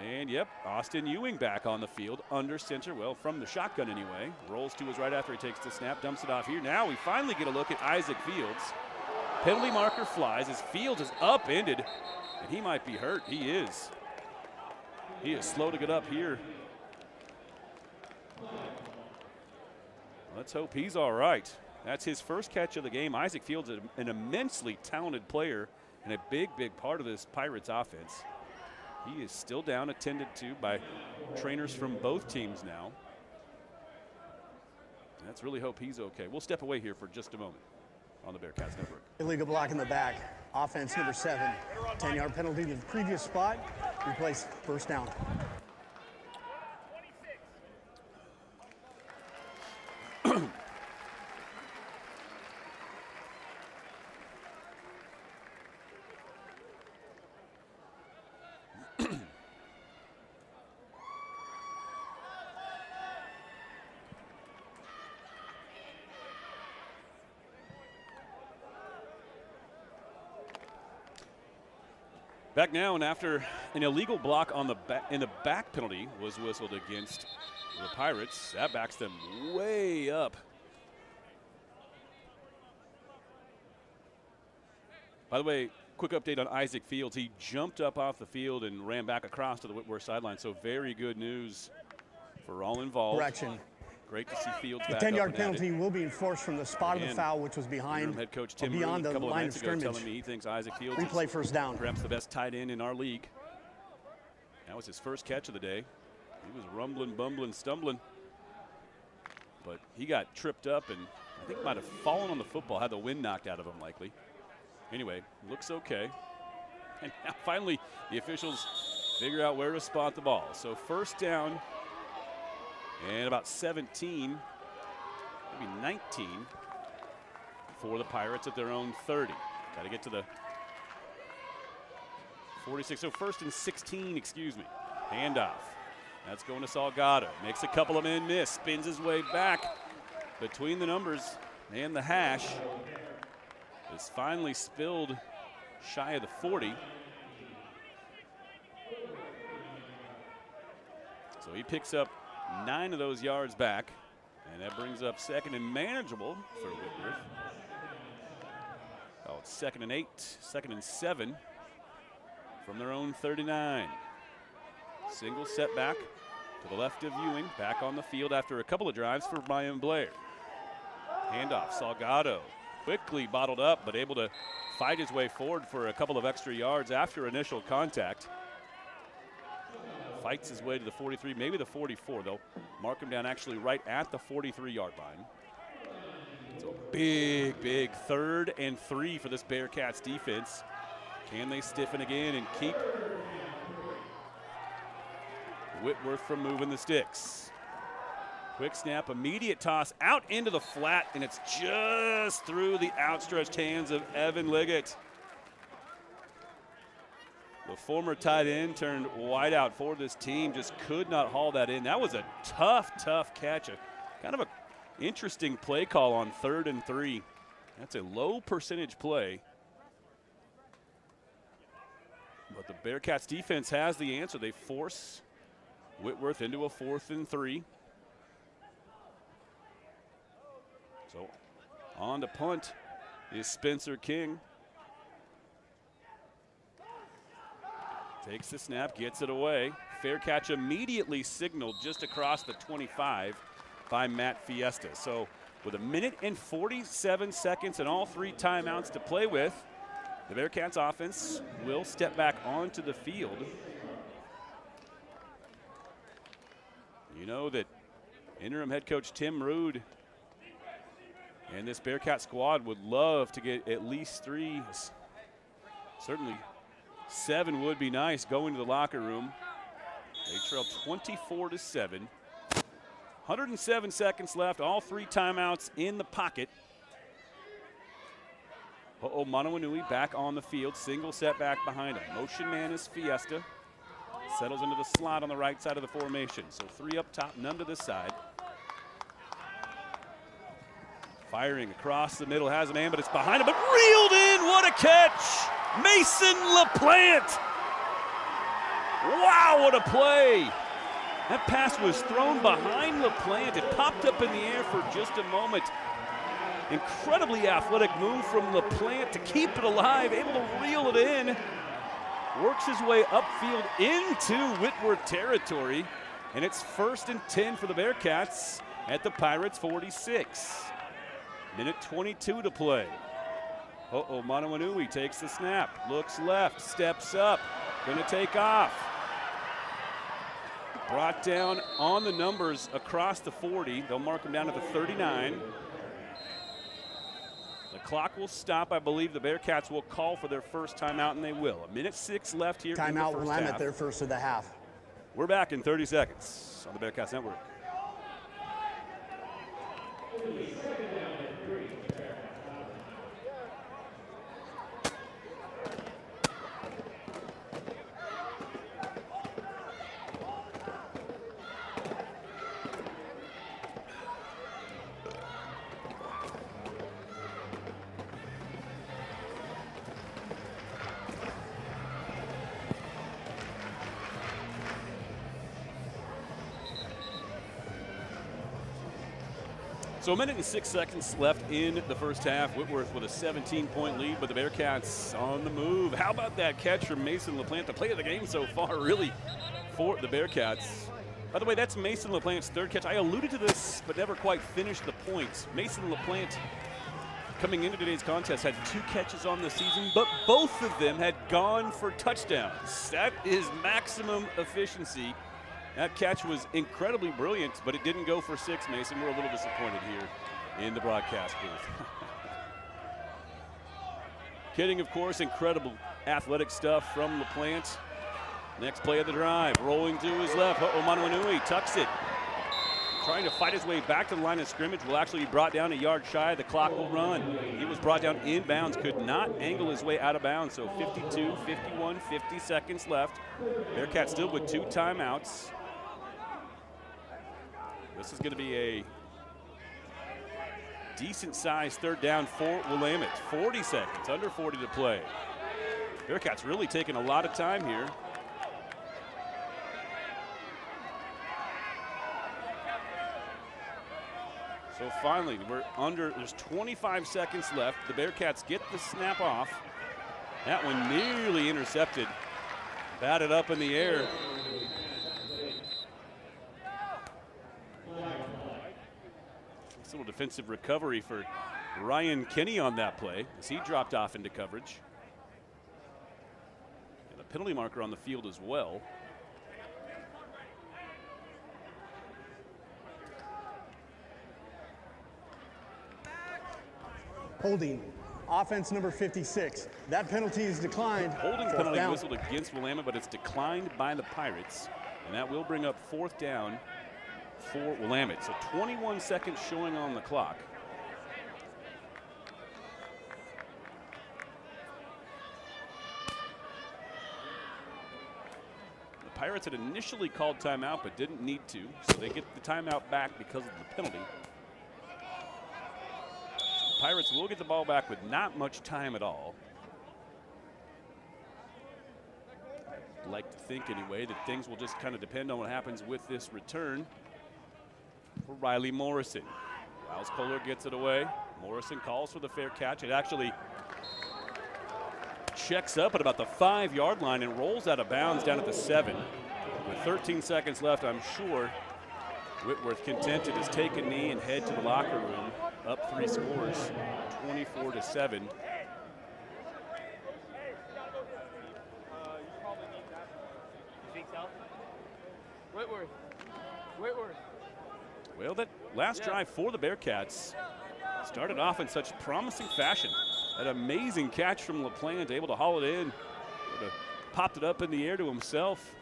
And yep, Austin Ewing back on the field under center. Well, from the shotgun anyway. Rolls to his right after he takes the snap, dumps it off here. Now we finally get a look at Isaac Fields. Penalty marker flies as Fields is upended, and he might be hurt. He is. He is slow to get up here. Let's hope he's all right. That's his first catch of the game. Isaac Fields is an immensely talented player and a big, big part of this Pirates offense. He is still down, attended to by trainers from both teams now. Let's really hope he's okay. We'll step away here for just a moment on the Bearcats Network. Illegal block in the back. Offense number 7. 10-yard penalty to the previous spot. Replace 1st down. Back now, and after an illegal block on the back penalty was whistled against the Pirates, that backs them way up. By the way, quick update on Isaac Fields. He jumped up off the field and ran back across to the Whitworth sideline, so very good news for all involved. Correction. Great to see Fields The back 10-yard penalty will be enforced from the spot of the foul, which was behind head coach Tim beyond Rooney, the line of scrimmage. telling me he thinks Isaac Fields Replay 1st down. Perhaps the best tight end in our league. That was his first catch of the day. He was rumbling, bumbling, stumbling, but he got tripped up and I think might have fallen on the football, had the wind knocked out of him likely. Anyway, looks okay. And now finally the officials figure out where to spot the ball. So 1st down and about 17, maybe 19 for the Pirates at their own 30. Got to get to the 46, so 1st and 16, excuse me. Handoff. That's going to Salgado. Makes a couple of men miss, spins his way back between the numbers. And the hash is finally spilled shy of the 40. So he picks up 9 of those yards back, and that brings up 2nd and manageable for Whitworth. Oh, it's 2nd and 8, 2nd and 7 from their own 39. Single setback to the left of Ewing, back on the field after a couple of drives for Brian Blair. Handoff, Salgado quickly bottled up, but able to fight his way forward for a couple of extra yards after initial contact. Fights his way to the 43, maybe the 44. They'll mark him down actually right at the 43-yard line. So big 3rd and 3 for this Bearcats defense. Can they stiffen again and keep Whitworth from moving the sticks? Quick snap, immediate toss out into the flat, and it's just through the outstretched hands of Evan Liggett. The former tight end turned wide out for this team, just could not haul that in. That was a tough catch. A kind of an interesting play call on 3rd and 3. That's a low percentage play. But the Bearcats defense has the answer. They force Whitworth into a 4th and 3. So on to punt is Spencer King. Takes the snap, gets it away. Fair catch immediately signaled just across the 25 by Matt Fiesta. So with 1 minute and 47 seconds and all 3 timeouts to play with, the Bearcats offense will step back onto the field. You know that interim head coach Tim Rude and this Bearcat squad would love to get at least 3, certainly 7 would be nice going to the locker room. They trail 24-7. 107 seconds left, all 3 timeouts in the pocket. Monowanui back on the field, single setback behind him. Motion man is Fiesta. Settles into the slot on the right side of the formation. So 3 up top, none to this side. Firing across the middle, has a man, but it's behind him, but reeled in, what a catch! Mason LaPlante. Wow, what a play. That pass was thrown behind LaPlante. It popped up in the air for just a moment. Incredibly athletic move from LaPlante to keep it alive, able to reel it in. Works his way upfield into Whitworth territory, and it's 1st and 10 for the Bearcats at the Pirates' 46. Minute 22 to play. Monowanui takes the snap, looks left, steps up, gonna take off. Brought down on the numbers across the 40. They'll mark him down at the 39. The clock will stop. I believe the Bearcats will call for their first timeout, and they will. 1:06 left here in the first half. Willamette, their first of the half. We're back in 30 seconds on the Bearcats Network. So 1 minute and 6 seconds left in the first half. Whitworth with a 17-point lead, but the Bearcats on the move. How about that catch from Mason LaPlante? The play of the game so far, really, for the Bearcats. By the way, that's Mason LaPlante's 3rd catch. I alluded to this, but never quite finished the point. Mason LaPlante, coming into today's contest, had 2 catches on the season, but both of them had gone for touchdowns. That is maximum efficiency. That catch was incredibly brilliant, but it didn't go for 6, Mason. We're a little disappointed here in the broadcast booth. Kidding, of course, incredible athletic stuff from LaPlante. Next play of the drive, rolling to his left. Monowanui tucks it. Trying to fight his way back to the line of scrimmage, will actually be brought down a yard shy. The clock will run. He was brought down inbounds, could not angle his way out of bounds. So 52, 51, 50 seconds left. Bearcats still with 2 timeouts. This is going to be a decent-sized third down for Willamette. 40 seconds, under 40 to play. Bearcats really taking a lot of time here. So finally, there's 25 seconds left. The Bearcats get the snap off. That one nearly intercepted. Batted up in the air. Nice little defensive recovery for Ryan Kinney on that play as he dropped off into coverage. And a penalty marker on the field as well. Holding. Offense number 56. That penalty is declined. Holding penalty whistled against Willamette, but it's declined by the Pirates. And that will bring up fourth down for Willamette. So 21 seconds showing on the clock. The Pirates had initially called timeout, but didn't need to. So they get the timeout back because of the penalty. Pirates will get the ball back with not much time at all. I'd like to think anyway that things will just kind of depend on what happens with this return for Riley Morrison. Miles Kohler gets it away. Morrison calls for the fair catch. It actually checks up at about the 5-yard line and rolls out of bounds down at the 7. With 13 seconds left, I'm sure Whitworth, content to just take a knee and head to the locker room. Up 3 scores, 24-7. You think so? Whitworth. Well, that last drive for the Bearcats started off in such promising fashion. An amazing catch from LaPlante, able to haul it in. Sort of popped it up in the air to himself.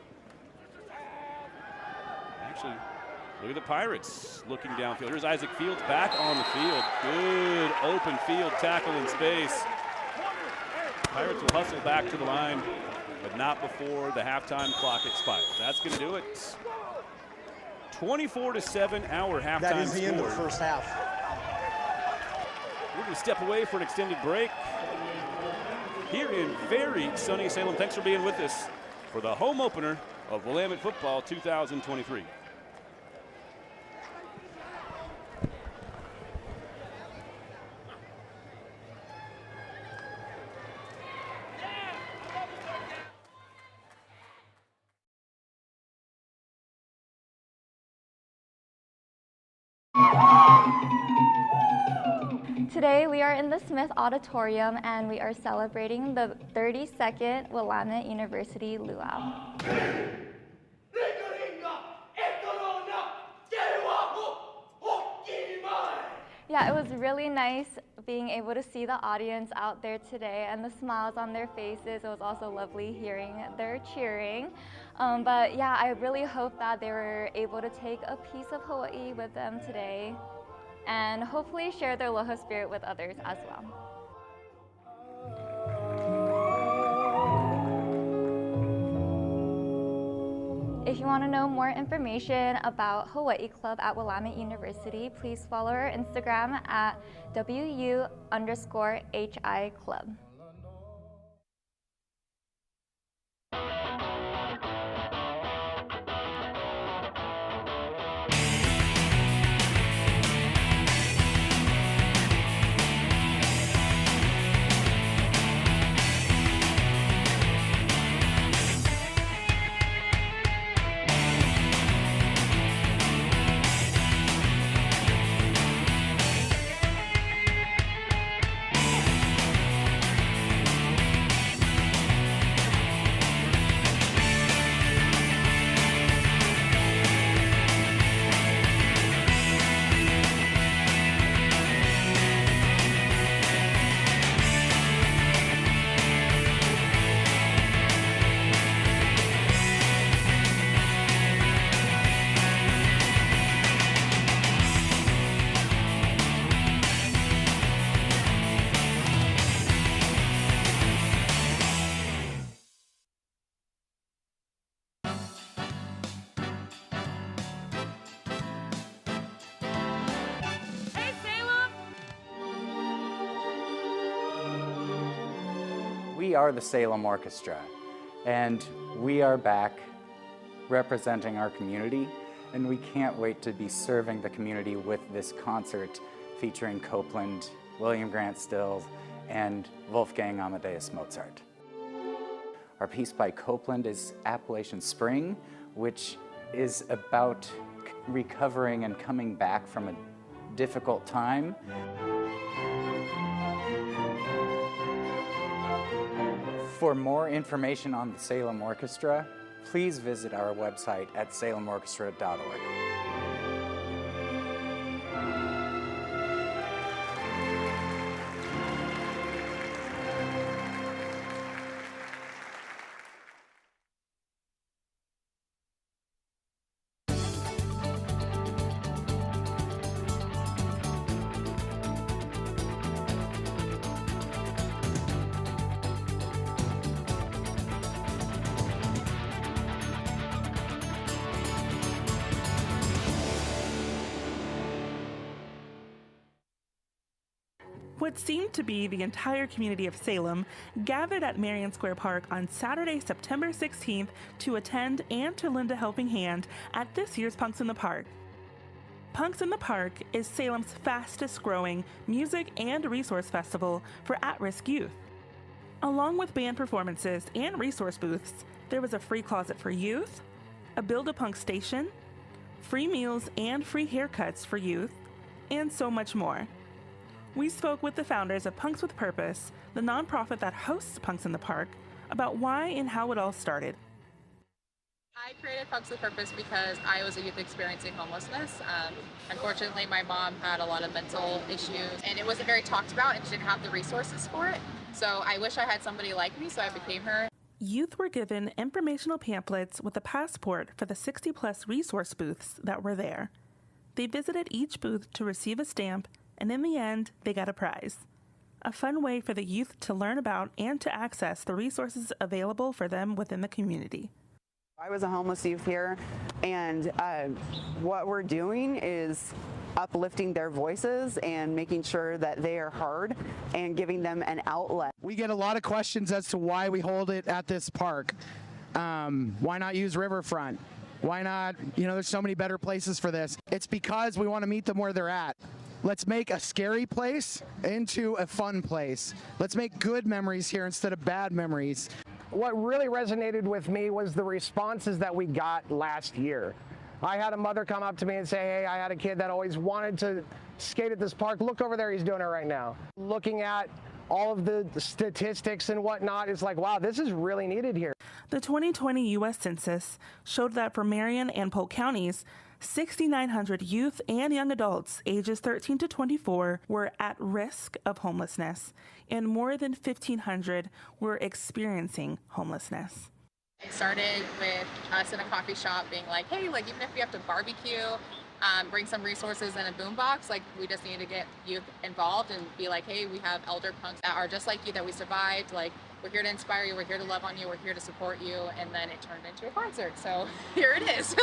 Actually, look at the Pirates looking downfield. Here's Isaac Fields back on the field. Good open field tackle in space. Pirates will hustle back to the line, but not before the halftime clock expires. That's going to do it. 24-7 our halftime score. That is the end of the first half. We're going to step away for an extended break here in very sunny Salem. Thanks for being with us for the home opener of Willamette Football 2023. Today we are in the Smith Auditorium and we are celebrating the 32nd Willamette University Luau. Yeah, it was really nice being able to see the audience out there today and the smiles on their faces. It was also lovely hearing their cheering. But yeah, I really hope that they were able to take a piece of Hawaii with them today and hopefully share their aloha spirit with others as well. If you want to know more information about Hawaii Club at Willamette University, please follow our Instagram at WU_HI Club. We are the Salem Orchestra, and we are back representing our community, and we can't wait to be serving the community with this concert featuring Copeland, William Grant Stills, and Wolfgang Amadeus Mozart. Our piece by Copeland is Appalachian Spring, which is about recovering and coming back from a difficult time. For more information on the Salem Orchestra, please visit our website at salemorchestra.org. What seemed to be the entire community of Salem gathered at Marion Square Park on Saturday, September 16th to attend and to lend a helping hand at this year's Punks in the Park. Punks in the Park is Salem's fastest growing music and resource festival for at-risk youth. Along with band performances and resource booths, there was a free closet for youth, a Build-A-Punk station, free meals and free haircuts for youth, and so much more. We spoke with the founders of Punks with Purpose, the nonprofit that hosts Punks in the Park, about why and how it all started. I created Punks with Purpose because I was a youth experiencing homelessness. Unfortunately, my mom had a lot of mental issues, and it wasn't very talked about, and she didn't have the resources for it. So I wish I had somebody like me, so I became her. Youth were given informational pamphlets with a passport for the 60-plus resource booths that were there. They visited each booth to receive a stamp, and in the end, they got a prize. A fun way for the youth to learn about and to access the resources available for them within the community. I was a homeless youth here, and what we're doing is uplifting their voices and making sure that they are heard and giving them an outlet. We get a lot of questions as to why we hold it at this park. Why not use Riverfront? Why not, there's so many better places for this. It's because we want to meet them where they're at. Let's make a scary place into a fun place. Let's make good memories here instead of bad memories. What really resonated with me was the responses that we got last year. I had a mother come up to me and say, hey, I had a kid that always wanted to skate at this park. Look over there, he's doing it right now. Looking at all of the statistics and whatnot, it's like, wow, this is really needed here. The 2020 U.S. Census showed that for Marion and Polk counties, 6,900 youth and young adults ages 13 to 24 were at risk of homelessness, and more than 1,500 were experiencing homelessness. It started with us in a coffee shop being like, hey, even if we have to barbecue, bring some resources and a boombox, we just need to get youth involved and be like, hey, we have elder punks that are just like you, that we survived, we're here to inspire you, we're here to love on you, we're here to support you, and then it turned into a concert, so here it is.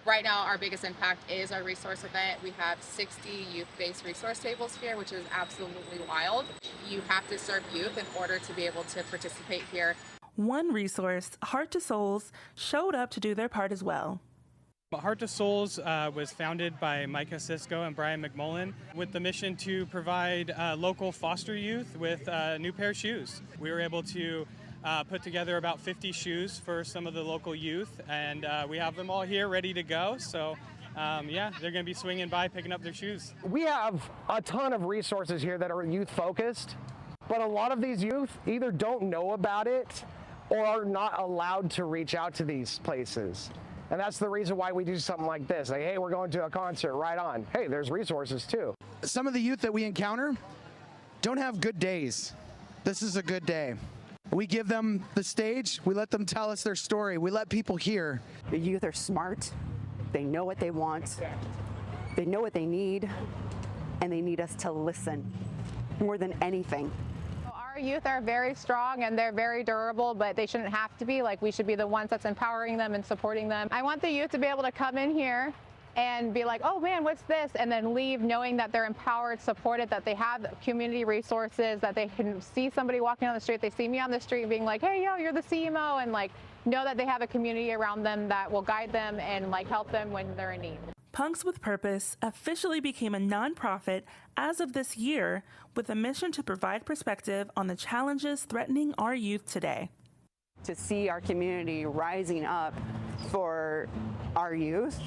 Right now, our biggest impact is our resource event. We have 60 youth-based resource tables here, which is absolutely wild. You have to serve youth in order to be able to participate here. One resource, Heart to Souls, showed up to do their part as well. Heart to Souls was founded by Micah Cisco and Brian McMullen with the mission to provide local foster youth with a new pair of shoes. We were able to put together about 50 shoes for some of the local youth, and we have them all here ready to go. So they're going to be swinging by picking up their shoes. We have a ton of resources here that are youth focused, but a lot of these youth either don't know about it or are not allowed to reach out to these places. And that's the reason why we do something like this. Hey, we're going to a concert, right on. Hey, there's resources too. Some of the youth that we encounter don't have good days. This is a good day. We give them the stage, we let them tell us their story, we let people hear. The youth are smart, they know what they want, they know what they need, and they need us to listen more than anything. Our youth are very strong and they're very durable, but they shouldn't have to be. We should be the ones that's empowering them and supporting them. I want the youth to be able to come in here and be like, oh man, what's this? And then leave knowing that they're empowered, supported, that they have community resources, that they can see somebody walking on the street. They see me on the street being like, hey, yo, you're the CMO, and like know that they have a community around them that will guide them and like help them when they're in need. Punks with Purpose officially became a nonprofit as of this year with a mission to provide perspective on the challenges threatening our youth today. To see our community rising up for our youth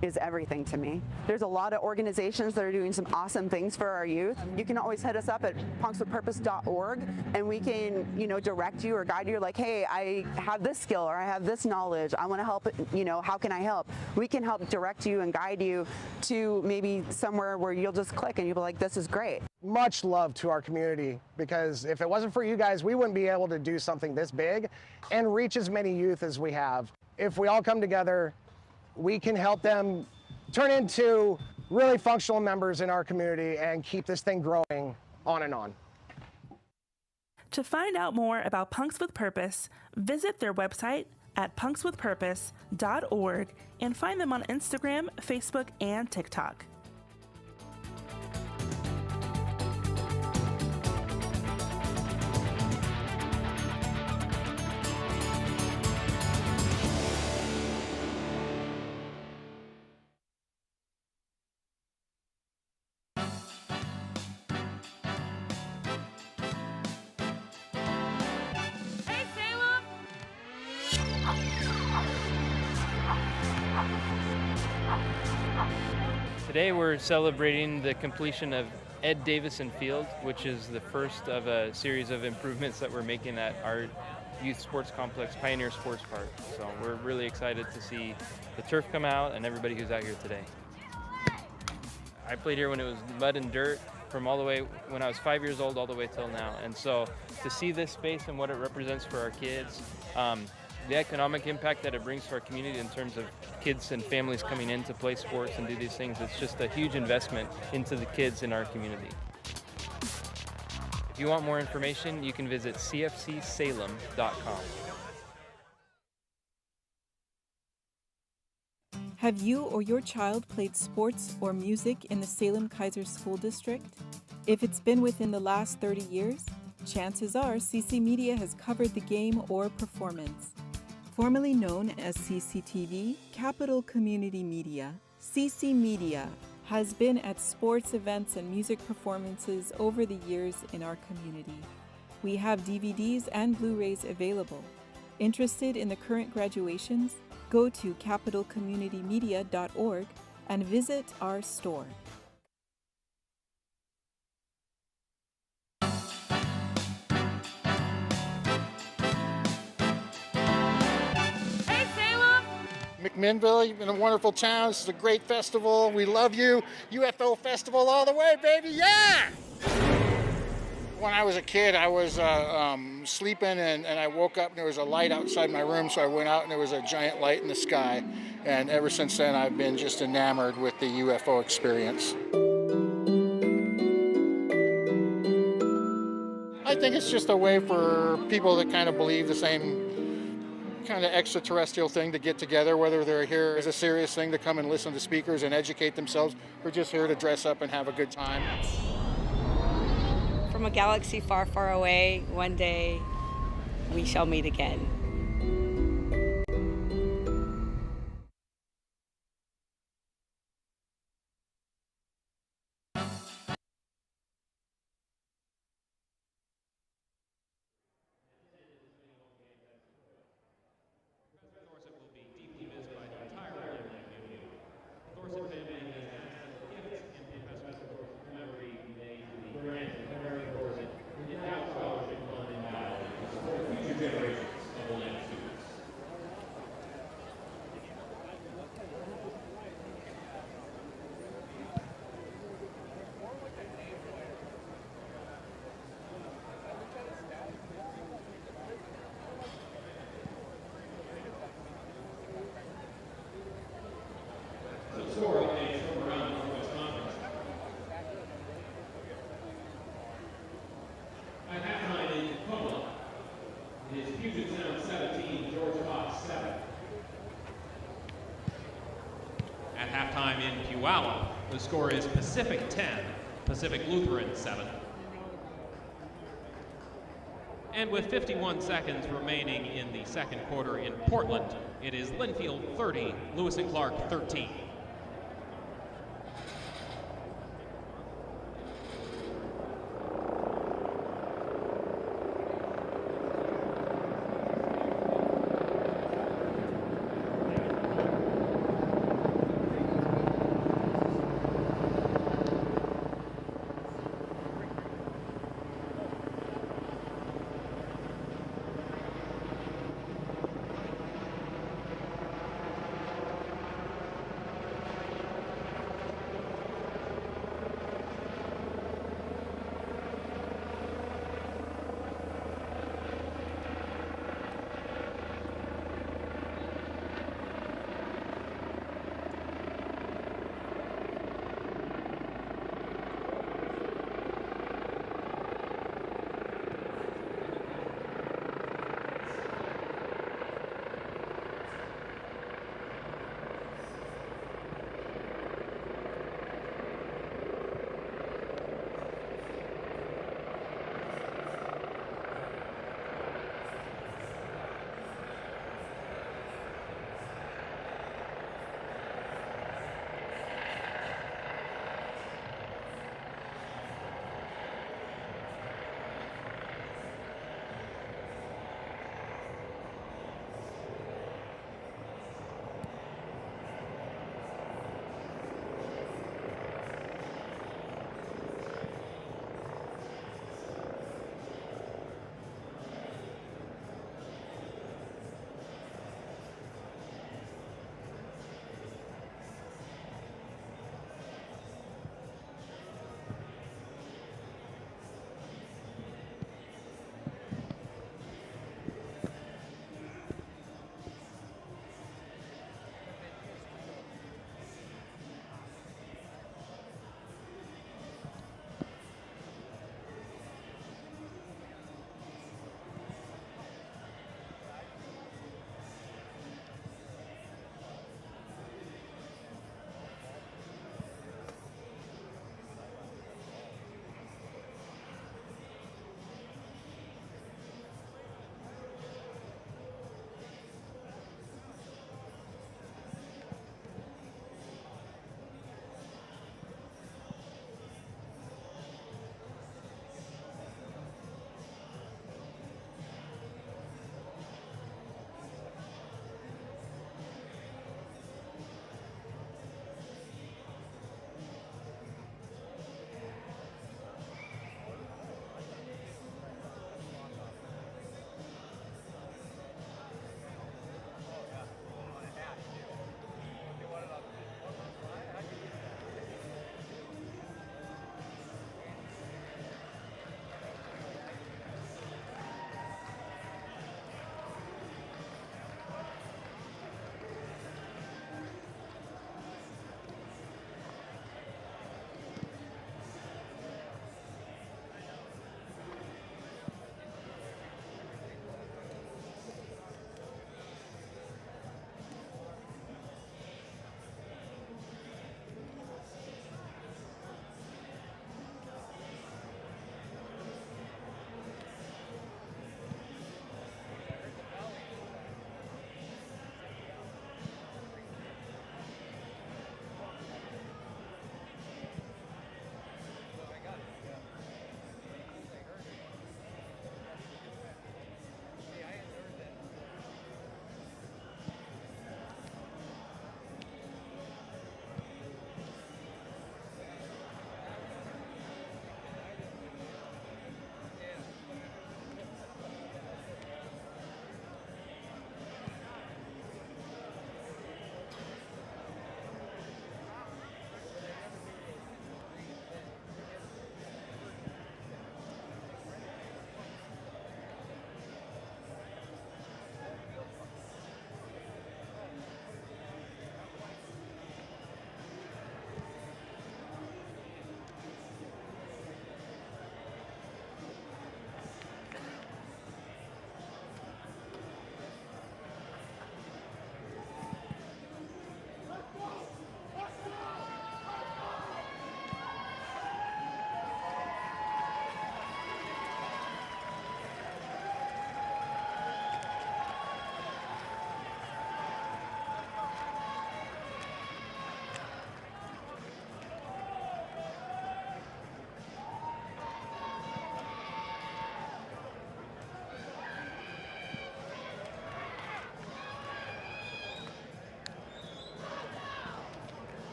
is everything to me. There's a lot of organizations that are doing some awesome things for our youth. You can always hit us up at punkswithpurpose.org and we can, direct you or guide you like, hey, I have this skill or I have this knowledge. I want to help, how can I help? We can help direct you and guide you to maybe somewhere where you'll just click and you'll be like, this is great. Much love to our community, because if it wasn't for you guys, we wouldn't be able to do something this big and reach as many youth as we have. If we all come together, we can help them turn into really functional members in our community and keep this thing growing on and on. To find out more about Punks with Purpose, visit their website at punkswithpurpose.org and find them on Instagram, Facebook, and TikTok. Today we're celebrating the completion of Ed Davison Field, which is the first of a series of improvements that we're making at our youth sports complex, Pioneer Sports Park. So we're really excited to see the turf come out and everybody who's out here today. I played here when it was mud and dirt from all the way when I was 5 years old all the way till now. And so to see this space and what it represents for our kids, the economic impact that it brings to our community in terms of kids and families coming in to play sports and do these things, it's just a huge investment into the kids in our community. If you want more information, you can visit cfcsalem.com. Have you or your child played sports or music in the Salem-Keizer School District? If it's been within the last 30 years, chances are CC Media has covered the game or performance. Formerly known as CCTV, Capital Community Media, CC Media has been at sports events and music performances over the years in our community. We have DVDs and Blu-rays available. Interested in the current graduations? Go to capitalcommunitymedia.org and visit our store. McMinnville, you've been a wonderful town. This is a great festival. We love you. UFO Festival all the way, baby. Yeah! When I was a kid, I was sleeping and I woke up and there was a light outside my room, so I went out and there was a giant light in the sky. And ever since then, I've been just enamored with the UFO experience. I think it's just a way for people that kind of believe the same kind of extraterrestrial thing to get together, whether they're here as a serious thing to come and listen to speakers and educate themselves, or just here to dress up and have a good time. From a galaxy far, far away, one day we shall meet again. Allen. The score is Pacific 10, Pacific Lutheran 7. And with 51 seconds remaining in the second quarter in Portland, it is Linfield 30, Lewis and Clark 13.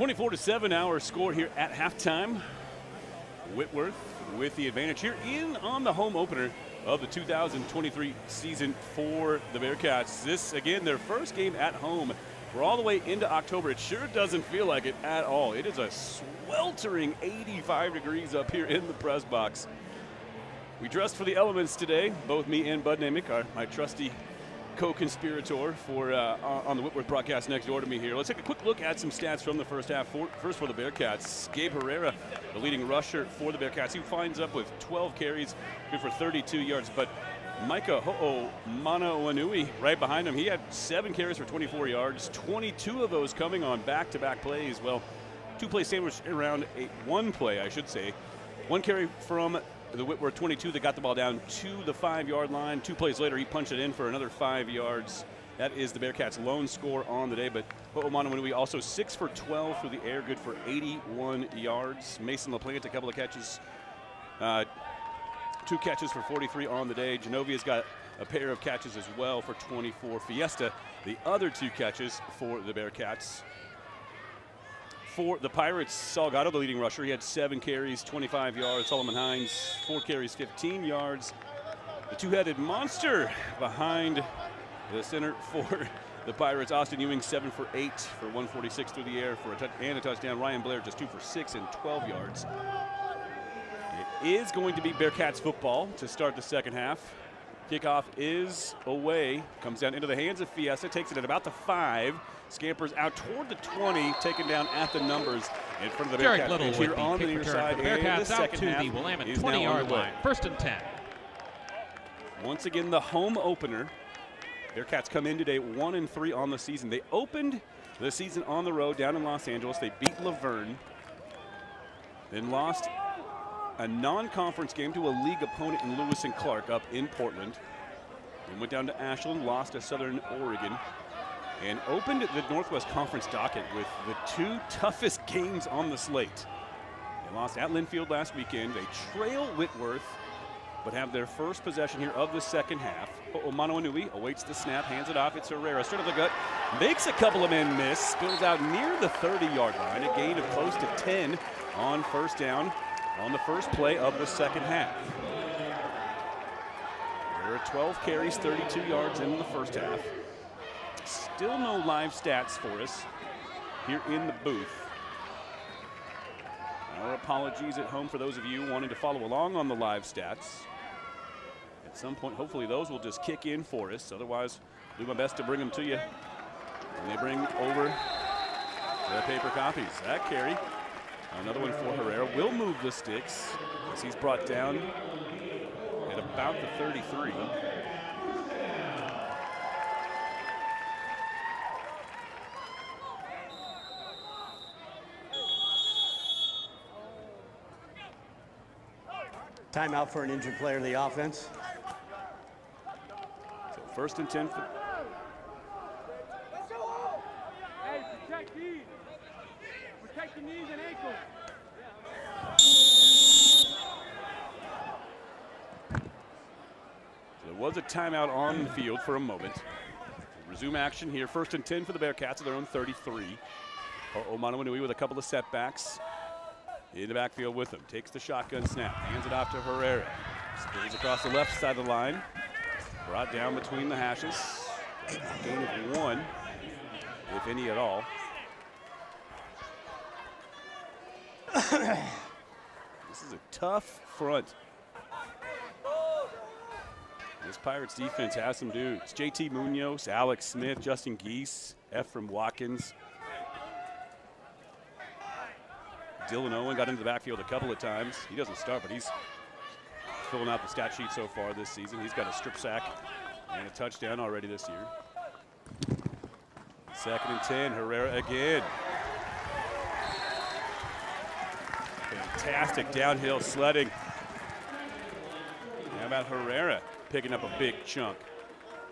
24-7 our score here at halftime. Whitworth with the advantage here in on the home opener of the 2023 season for the Bearcats. This, again, their first game at home. We're all the way into October. It sure doesn't feel like it at all. It is a sweltering 85 degrees up here in the press box. We dressed for the elements today, both me and Bud Namick, my trusty co-conspirator for on the Whitworth broadcast next door to me here. Let's take a quick look at some stats from the first half. First for the Bearcats, Gabe Herrera, the leading rusher for the Bearcats. He finds up with 12 carries, good for 32 yards. But Micah Ho'omanawanui right behind him. He had 7 carries for 24 yards, 22 of those coming on back-to-back plays. Well, 2-play sandwich around one play, I should say. 1 carry from the Whitworth 22 that got the ball down to the 5-yard line. 2 plays later, he punched it in for another 5 yards. That is the Bearcats' lone score on the day, but Ho'omanawanui also 6 for 12 through the air, good for 81 yards. Mason LaPlante, a couple of catches, 2 catches for 43 on the day. Genovia's got a pair of catches as well for 24. Fiesta, the other 2 catches for the Bearcats. For the Pirates, Salgado, the leading rusher, he had 7 carries, 25 yards. Solomon Hines, 4 carries, 15 yards. The two-headed monster behind the center for the Pirates, Austin Ewing, 7 for 8 for 146 through the air for a touchdown. Ryan Blair just 2 for 6 and 12 yards. It is going to be Bearcats football to start the second half. Kickoff is away, comes down into the hands of Fiesta, takes it at about the 5. Scampers out toward the 20, taken down at the numbers in front of the Bearcats bench here on the near side. The Bearcats out to the Willamette 20-yard line. First and 10. Once again, the home opener. Bearcats come in today 1-3 on the season. They opened the season on the road down in Los Angeles. They beat Laverne, then lost a non-conference game to a league opponent in Lewis and Clark up in Portland. Then went down to Ashland, lost to Southern Oregon, and opened the Northwest Conference docket with the 2 toughest games on the slate. They lost at Linfield last weekend. They trail Whitworth, but have their first possession here of the second half. Ho'omanawanui awaits the snap, hands it off. It's Herrera, straight to the gut, makes a couple of men miss, spills out near the 30-yard line, a gain of close to 10 on first down on the first play of the second half. There are 12 carries, 32 yards in the first half. Still no live stats for us here in the booth. Our apologies at home for those of you wanting to follow along on the live stats. At some point, hopefully those will just kick in for us. Otherwise, do my best to bring them to you. And they bring over the paper copies. That carry, another one for Herrera, will move the sticks as he's brought down at about the 33. Timeout for an injured player of the offense. So first and 10 for hey, protect these. Protect the knees and ankles. There was a timeout on the field for a moment. We'll resume action here. First and 10 for the Bearcats at their own 33. Ho'omanawanui with a couple of setbacks. In the backfield with him, takes the shotgun snap, hands it off to Herrera. Spills across the left side of the line. Brought down between the hashes. Gain of 1, if any at all. This is a tough front. This Pirates defense has some dudes. JT Munoz, Alex Smith, Justin Geese, Ephraim Watkins. Dylan Owen got into the backfield a couple of times. He doesn't start, but he's filling out the stat sheet so far this season. He's got a strip sack and a touchdown already this year. Second and 10, Herrera again. Fantastic downhill sledding. How about Herrera picking up a big chunk?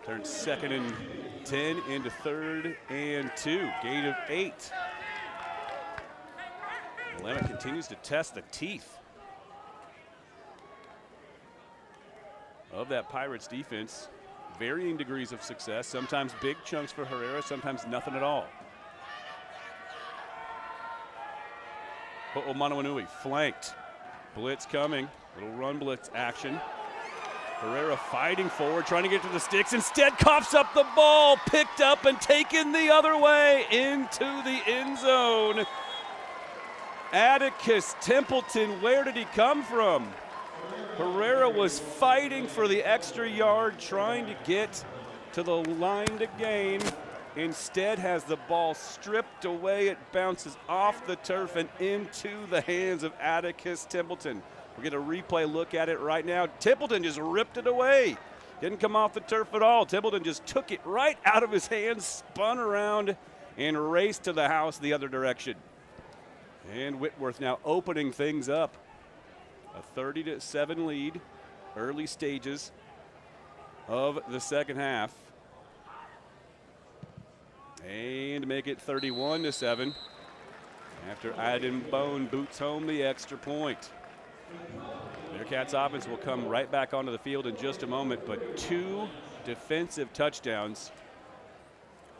Turns second and 10 into third and 2. Gain of 8. Willamette continues to test the teeth of that Pirates defense. Varying degrees of success. Sometimes big chunks for Herrera, sometimes nothing at all. Ho'omanuanui flanked. Blitz coming. Little run blitz action. Herrera fighting forward, trying to get to the sticks. Instead, coughs up the ball. Picked up and taken the other way into the end zone. Atticus Templeton, where did he come from? Herrera was fighting for the extra yard, trying to get to the line to gain. Instead has the ball stripped away. It bounces off the turf and into the hands of Atticus Templeton. We'll get a replay look at it right now. Templeton just ripped it away. Didn't come off the turf at all. Templeton just took it right out of his hands, spun around, and raced to the house the other direction. And Whitworth now opening things up. A 30-7 lead, early stages of the second half. And make it 31-7 after Iden Bone boots home the extra point. Bearcats offense will come right back onto the field in just a moment, but 2 defensive touchdowns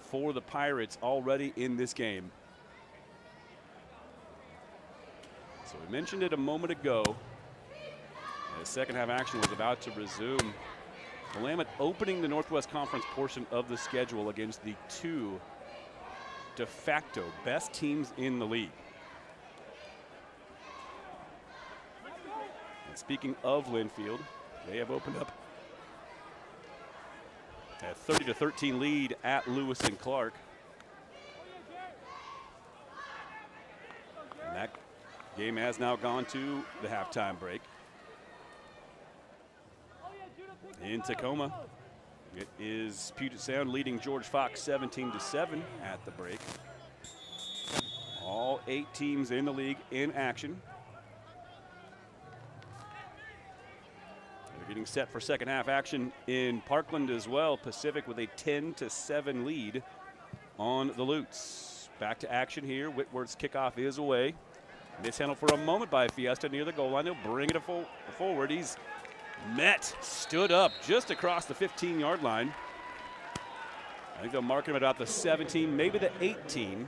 for the Pirates already in this game. So we mentioned it a moment ago. The second half action was about to resume. Willamette opening the Northwest Conference portion of the schedule against the 2 de facto best teams in the league. And speaking of Linfield, they have opened up a 30-13 lead at Lewis and Clark. And that game has now gone to the halftime break. In Tacoma, it is Puget Sound leading George Fox 17-7 at the break. All 8 teams in the league in action. They're getting set for second half action in Parkland as well. Pacific with a 10-7 lead on the Lutes. Back to action here. Whitworth's kickoff is away. Mishandled for a moment by Fiesta near the goal line. They'll bring it forward. He's stood up just across the 15-yard line. I think they'll mark him at about the 17, maybe the 18.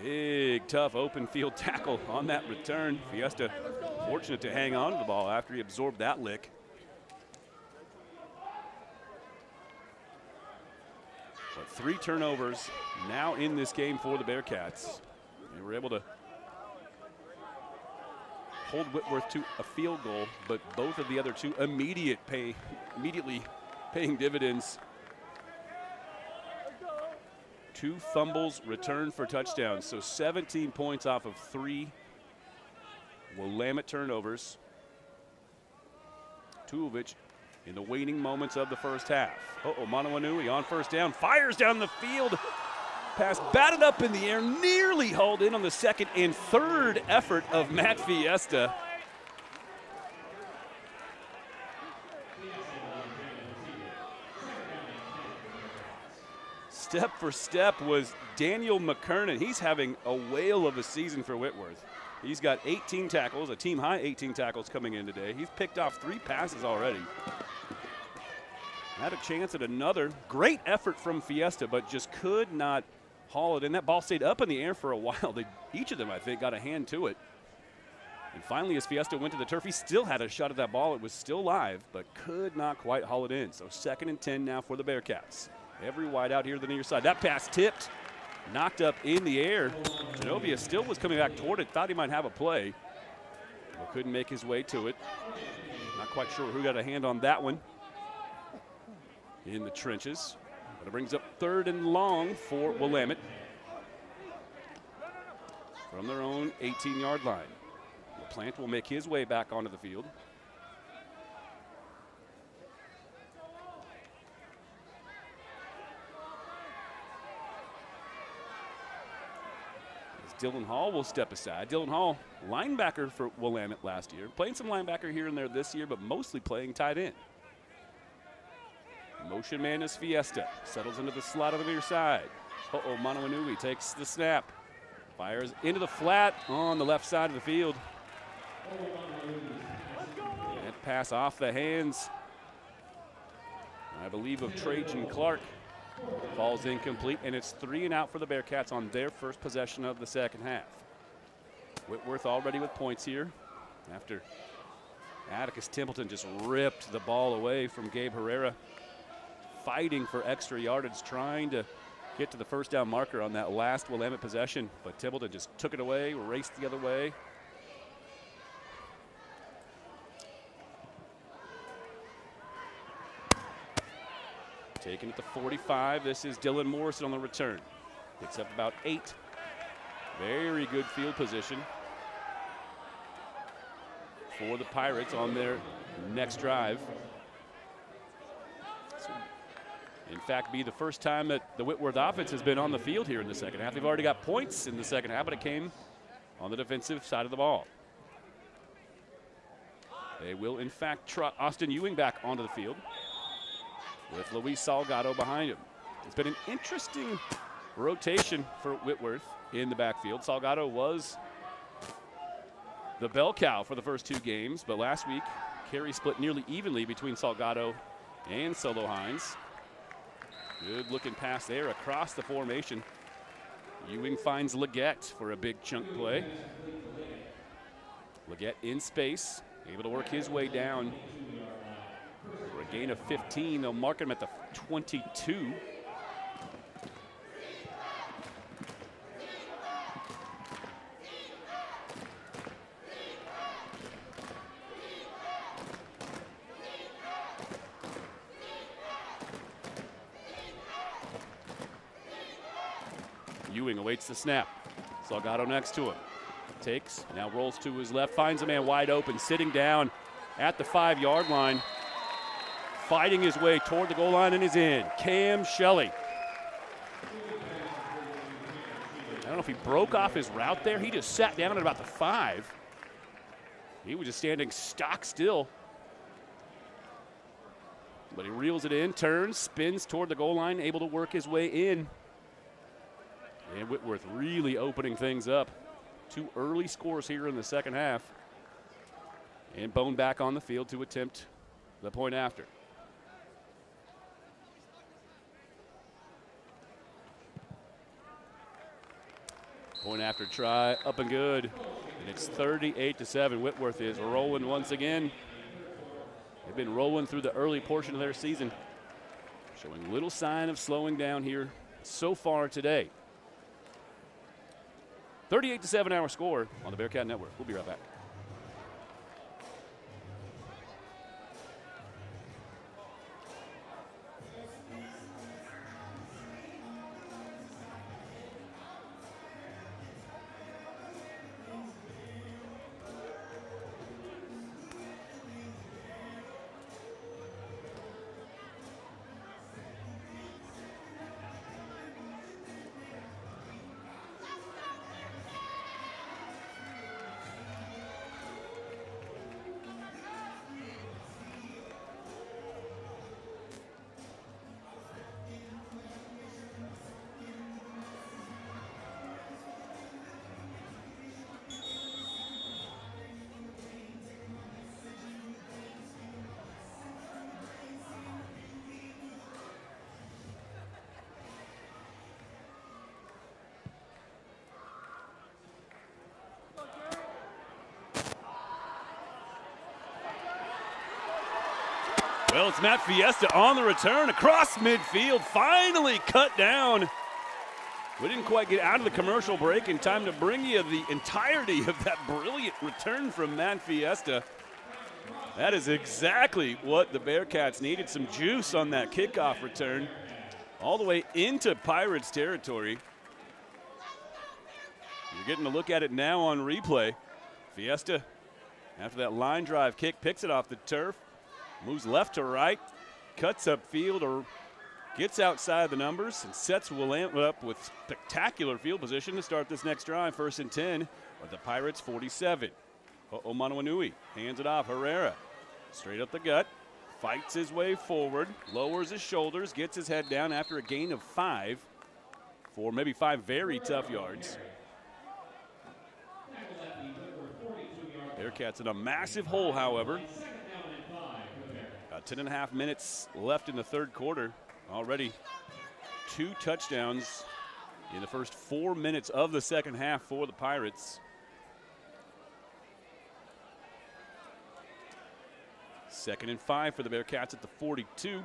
Big, tough open field tackle on that return. Fiesta fortunate to hang on to the ball after he absorbed that lick. But 3 turnovers now in this game for the Bearcats. They were able to hold Whitworth to a field goal, but both of the other 2 immediately paying dividends. 2 fumbles returned for touchdowns, so 17 points off of 3 Willamette turnovers, 2 of which in the waning moments of the first half. Ho'omanuanui on first down, fires down the field. Pass batted up in the air, nearly hauled in on the second and third effort of Matt Fiesta. Step for step was Daniel McKernan. He's having a whale of a season for Whitworth. He's got 18 tackles, a team high 18 tackles coming in today. He's picked off 3 passes already. Had a chance at another great effort from Fiesta, but just could not haul it in. That ball stayed up in the air for a while. Each of them, I think, got a hand to it. And finally, as Fiesta went to the turf, he still had a shot at that ball. It was still live, but could not quite haul it in. So 2nd and 10 now for the Bearcats. Every wide out here to the near side. That pass tipped, knocked up in the air. Genovia still was coming back toward it, thought he might have a play, but couldn't make his way to it. Not quite sure who got a hand on that one in the trenches. But it brings up 3rd and long for Willamette from their own 18-yard line. LaPlante will make his way back onto the field. As Dylan Hall will step aside. Dylan Hall, linebacker for Willamette last year. Playing some linebacker here and there this year, but mostly playing tight end. Motion man is Fiesta. Settles into the slot on the near side. Ho'omanuanui takes the snap. Fires into the flat on the left side of the field. That pass off the hands, I believe, of Trajan Clark. Falls incomplete, and it's 3 and out for the Bearcats on their first possession of the second half. Whitworth already with points here after Atticus Templeton just ripped the ball away from Gabe Herrera, fighting for extra yardage, trying to get to the first down marker on that last Willamette possession, but Templeton just took it away, raced the other way. Taking it to 45. This is Dylan Morrison on the return. Picks up about 8. Very good field position for the Pirates on their next drive. In fact, be the first time that the Whitworth offense has been on the field here in the second half. They've already got points in the second half, but it came on the defensive side of the ball. They will, in fact, trot Austin Ewing back onto the field with Luis Salgado behind him. It's been an interesting rotation for Whitworth in the backfield. Salgado was the bell cow for the first 2 games, but last week, carry split nearly evenly between Salgado and Solo Hines. Good looking pass there across the formation. Ewing finds Leggett for a big chunk play. Leggett in space, able to work his way down for a gain of 15. They'll mark him at the 22. Ewing awaits the snap. Salgado next to him. Takes, now rolls to his left, finds a man wide open, sitting down at the 5-yard line, fighting his way toward the goal line and is in. Cam Shelley. I don't know if he broke off his route there. He just sat down at about the 5. He was just standing stock still. But he reels it in, turns, spins toward the goal line, able to work his way in. And Whitworth really opening things up. 2 early scores here in the second half. And Bone back on the field to attempt the point after. Point after try, up and good. And it's 38-7. Whitworth is rolling once again. They've been rolling through the early portion of their season, showing little sign of slowing down here so far today. 38-7 our score on the Bearcat Network. We'll be right back. Well, it's Matt Fiesta on the return across midfield, finally cut down. We didn't quite get out of the commercial break in time to bring you the entirety of that brilliant return from Matt Fiesta. That is exactly what the Bearcats needed, some juice on that kickoff return, all the way into Pirates territory. You're getting a look at it now on replay. Fiesta, after that line drive kick, picks it off the turf. Moves left to right, cuts upfield or gets outside the numbers and sets Willamette up with spectacular field position to start this next drive. 1st and 10 with the Pirates 47. Ho'omanuanui hands it off. Herrera straight up the gut, fights his way forward, lowers his shoulders, gets his head down after a gain of 5 for maybe 5 very tough yards. Bearcats in a massive hole, however. 10.5 minutes left in the third quarter. Already 2 touchdowns in the first 4 minutes of the second half for the Pirates. 2nd and 5 for the Bearcats at the 42.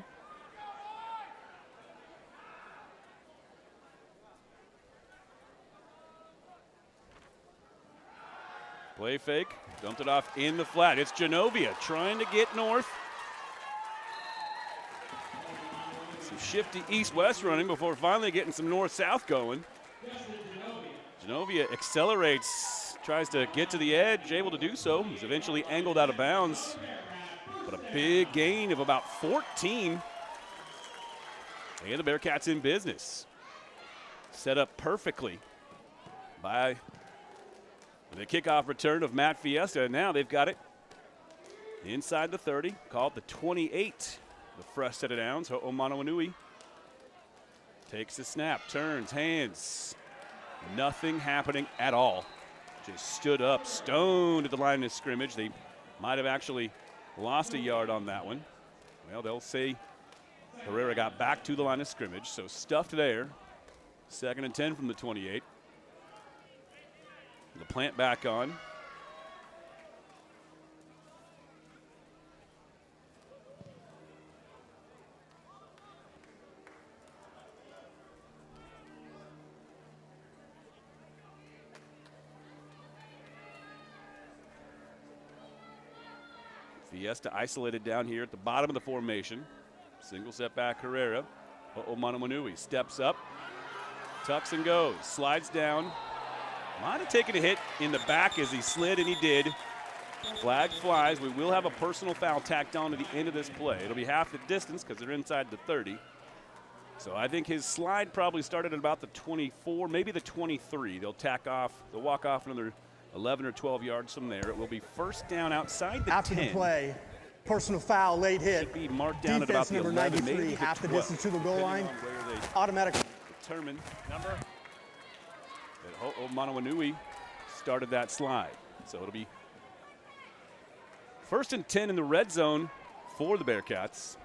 Play fake, dumped it off in the flat. It's Genovia trying to get north. Some shifty east-west running before finally getting some north-south going. Genovia accelerates, tries to get to the edge, able to do so. He's eventually angled out of bounds. But a big gain of about 14. And the Bearcats in business. Set up perfectly by the kickoff return of Matt Fiesta. And now they've got it inside the 30, called the 28. The fresh set of downs. Ho'omanawanui takes the snap, turns, hands. Nothing happening at all. Just stood up, stoned at the line of scrimmage. They might have actually lost a yard on that one. Well, they'll say Herrera got back to the line of scrimmage, so stuffed there. 2nd and 10 from the 28. The plant back on. Fiesta isolated down here at the bottom of the formation. Single setback Herrera. Ho'omanawanui steps up, tucks and goes, slides down. Might have taken a hit in the back as he slid, and he did. Flag flies. We will have a personal foul tacked on to the end of this play. It'll be half the distance because they're inside the 30. So I think his slide probably started at about the 24, maybe the 23. They'll tack off, they'll walk off another 11 or 12 yards from there. It will be first down outside the 10. After the play, personal foul, late hit. Should be marked down at about Defense the number 11, 93, maybe half the 12, distance to the goal line. where they Automatic. determine number. Ho'omanawanui started that slide. So it'll be 1st and 10 in the red zone for the Bearcats.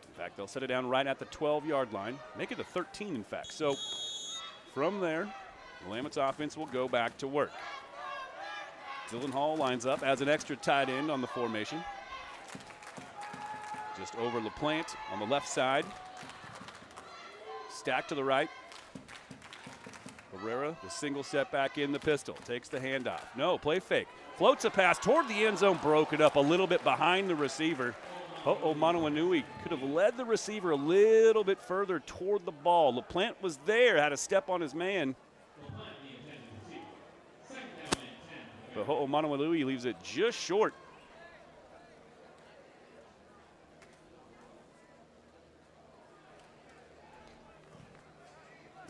In fact, they'll set it down right at the 12-yard line. Make it a 13, in fact. So from there, the Willamette's offense will go back to work. Dylan Hall lines up as an extra tight end on the formation. Just over LaPlante on the left side. Stack to the right. Herrera, the single setback in the pistol, takes the handoff. No, play fake. Floats a pass toward the end zone, broken up a little bit behind the receiver. Ho'omanawanui could have led the receiver a little bit further toward the ball. LaPlante was there, had a step on his man. But Ho'omanawanui leaves it just short.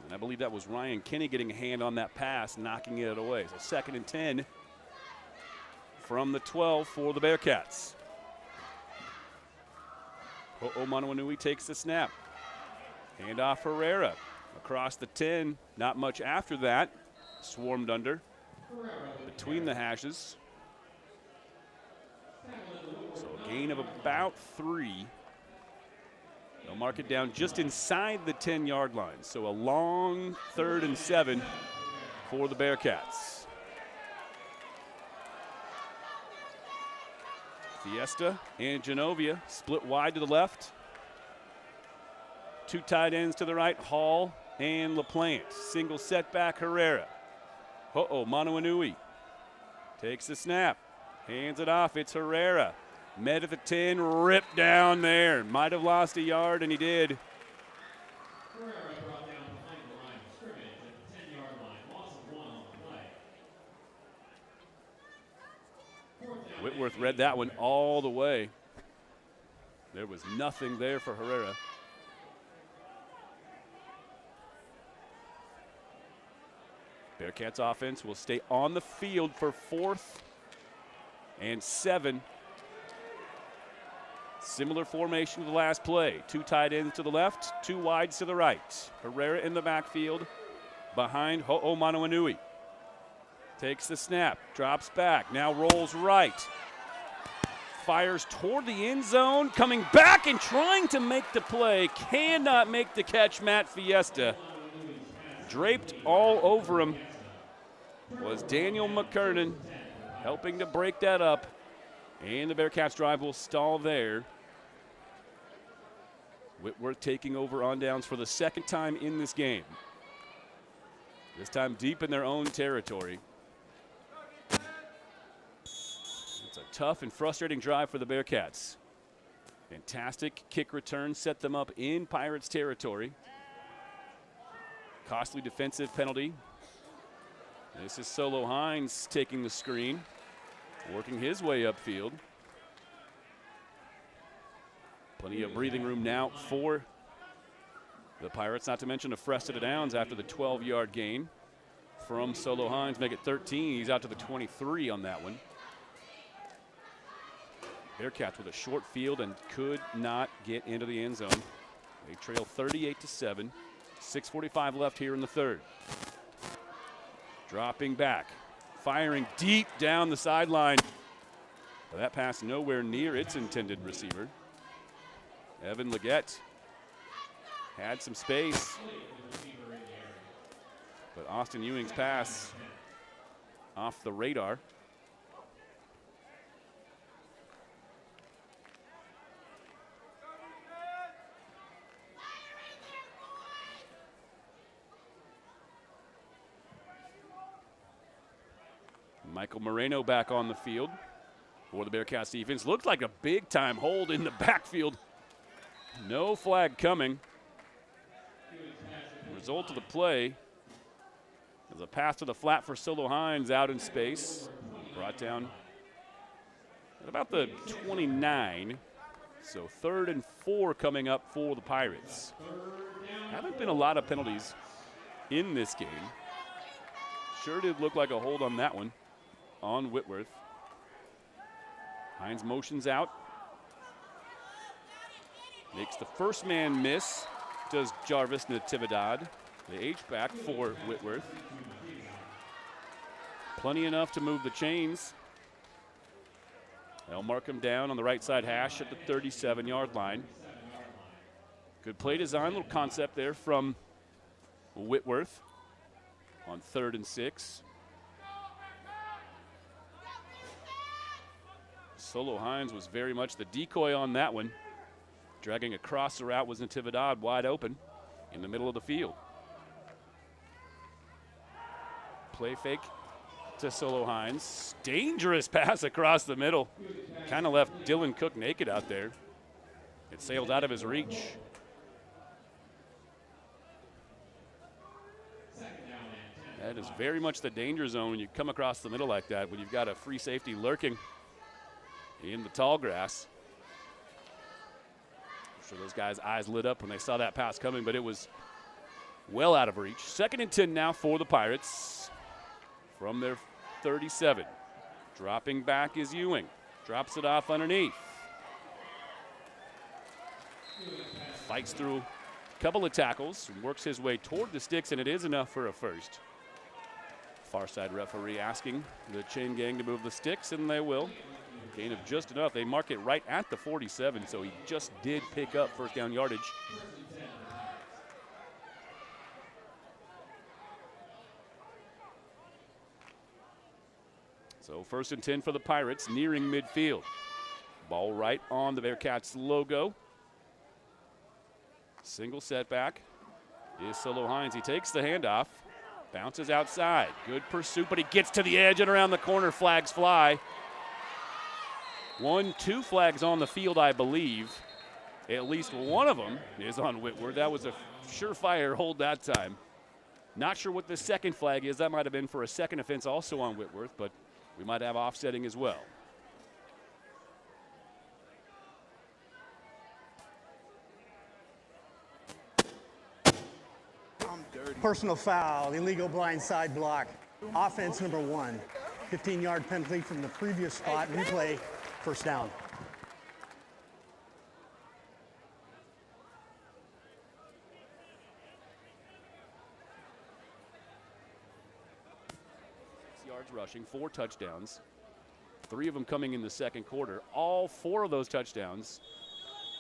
And I believe that was Ryan Kinney getting a hand on that pass, knocking it away. So 2nd and 10 from the 12 for the Bearcats. Ho'omanawanui takes the snap. Handoff Herrera across the 10. Not much after that. Swarmed under between the hashes. So a gain of about 3. They'll mark it down just inside the 10-yard line. So a long 3rd and 7 for the Bearcats. Fiesta and Genovia split wide to the left. 2 tight ends to the right, Hall and LaPlante. Single setback Herrera. Ho'omanawanui takes the snap, hands it off. It's Herrera. Met at the 10, ripped down there. Might have lost a yard, and he did. Whitworth read that one all the way. There was nothing there for Herrera. Bearcats offense will stay on the field for 4th and 7. Similar formation to the last play. 2 tight ends to the left, 2 wides to the right. Herrera in the backfield behind Ho'omanawanui. Takes the snap, drops back, now rolls right. Fires toward the end zone, coming back and trying to make the play. Cannot make the catch, Matt Fiesta. Draped all over him was Daniel McKernan, helping to break that up. And the Bearcats drive will stall there. Whitworth taking over on downs for the second time in this game. This time deep in their own territory. It's a tough and frustrating drive for the Bearcats. Fantastic kick return set them up in Pirates territory. Costly defensive penalty. This is Solo Hines taking the screen, working his way upfield. Plenty of breathing room now for the Pirates, not to mention a fresh set of downs after the 12-yard gain from Solo Hines. Make it 13. He's out to the 23 on that one. Bearcats with a short field and could not get into the end zone. They trail 38-7. 6:45 left here in the third. Dropping back, firing deep down the sideline. But that pass nowhere near its intended receiver. Evan Leggett had some space, but Austin Ewing's pass off the radar. Michael Moreno back on the field for the Bearcats defense. Looked like a big-time hold in the backfield. No flag coming. Result of the play is a pass to the flat for Solo Hines out in space. Brought down at about the 29. So 3rd and 4 coming up for the Pirates. Haven't been a lot of penalties in this game. Sure did look like a hold on that one on Whitworth. Hines motions out. Makes the first man miss, does Jarvis Natividad, the H-back for Whitworth. Plenty enough to move the chains. They'll mark him down on the right side hash at the 37-yard line. Good play design, little concept there from Whitworth on 3rd and 6. Solo Hines was very much the decoy on that one. Dragging across the route was Natividad, wide open in the middle of the field. Play fake to Solo Hines. Dangerous pass across the middle. Kind of left Dylan Cook naked out there. It sailed out of his reach. That is very much the danger zone when you come across the middle like that, when you've got a free safety lurking in the tall grass. I'm sure those guys' eyes lit up when they saw that pass coming, but it was well out of reach. 2nd and 10 now for the Pirates from their 37. Dropping back is Ewing. Drops it off underneath. Fights through a couple of tackles, works his way toward the sticks, and it is enough for a first. Far side referee asking the chain gang to move the sticks, and they will. Gain of just enough. They mark it right at the 47, so he just did pick up first down yardage. So 1st and 10 for the Pirates, nearing midfield. Ball right on the Bearcats logo. Single setback is Solo Hines. He takes the handoff, bounces outside. Good pursuit, but he gets to the edge and around the corner. Flags fly. 2 flags on the field, I believe. At least one of them is on Whitworth. That was a surefire hold that time. Not sure what the second flag is. That might have been for a second offense also on Whitworth, but we might have offsetting as well. Personal foul, illegal blind side block. Offense number 1. 15-yard penalty from the previous spot. Replay, first down. Yards rushing, 4 touchdowns. 3 of them coming in the second quarter. All 4 of those touchdowns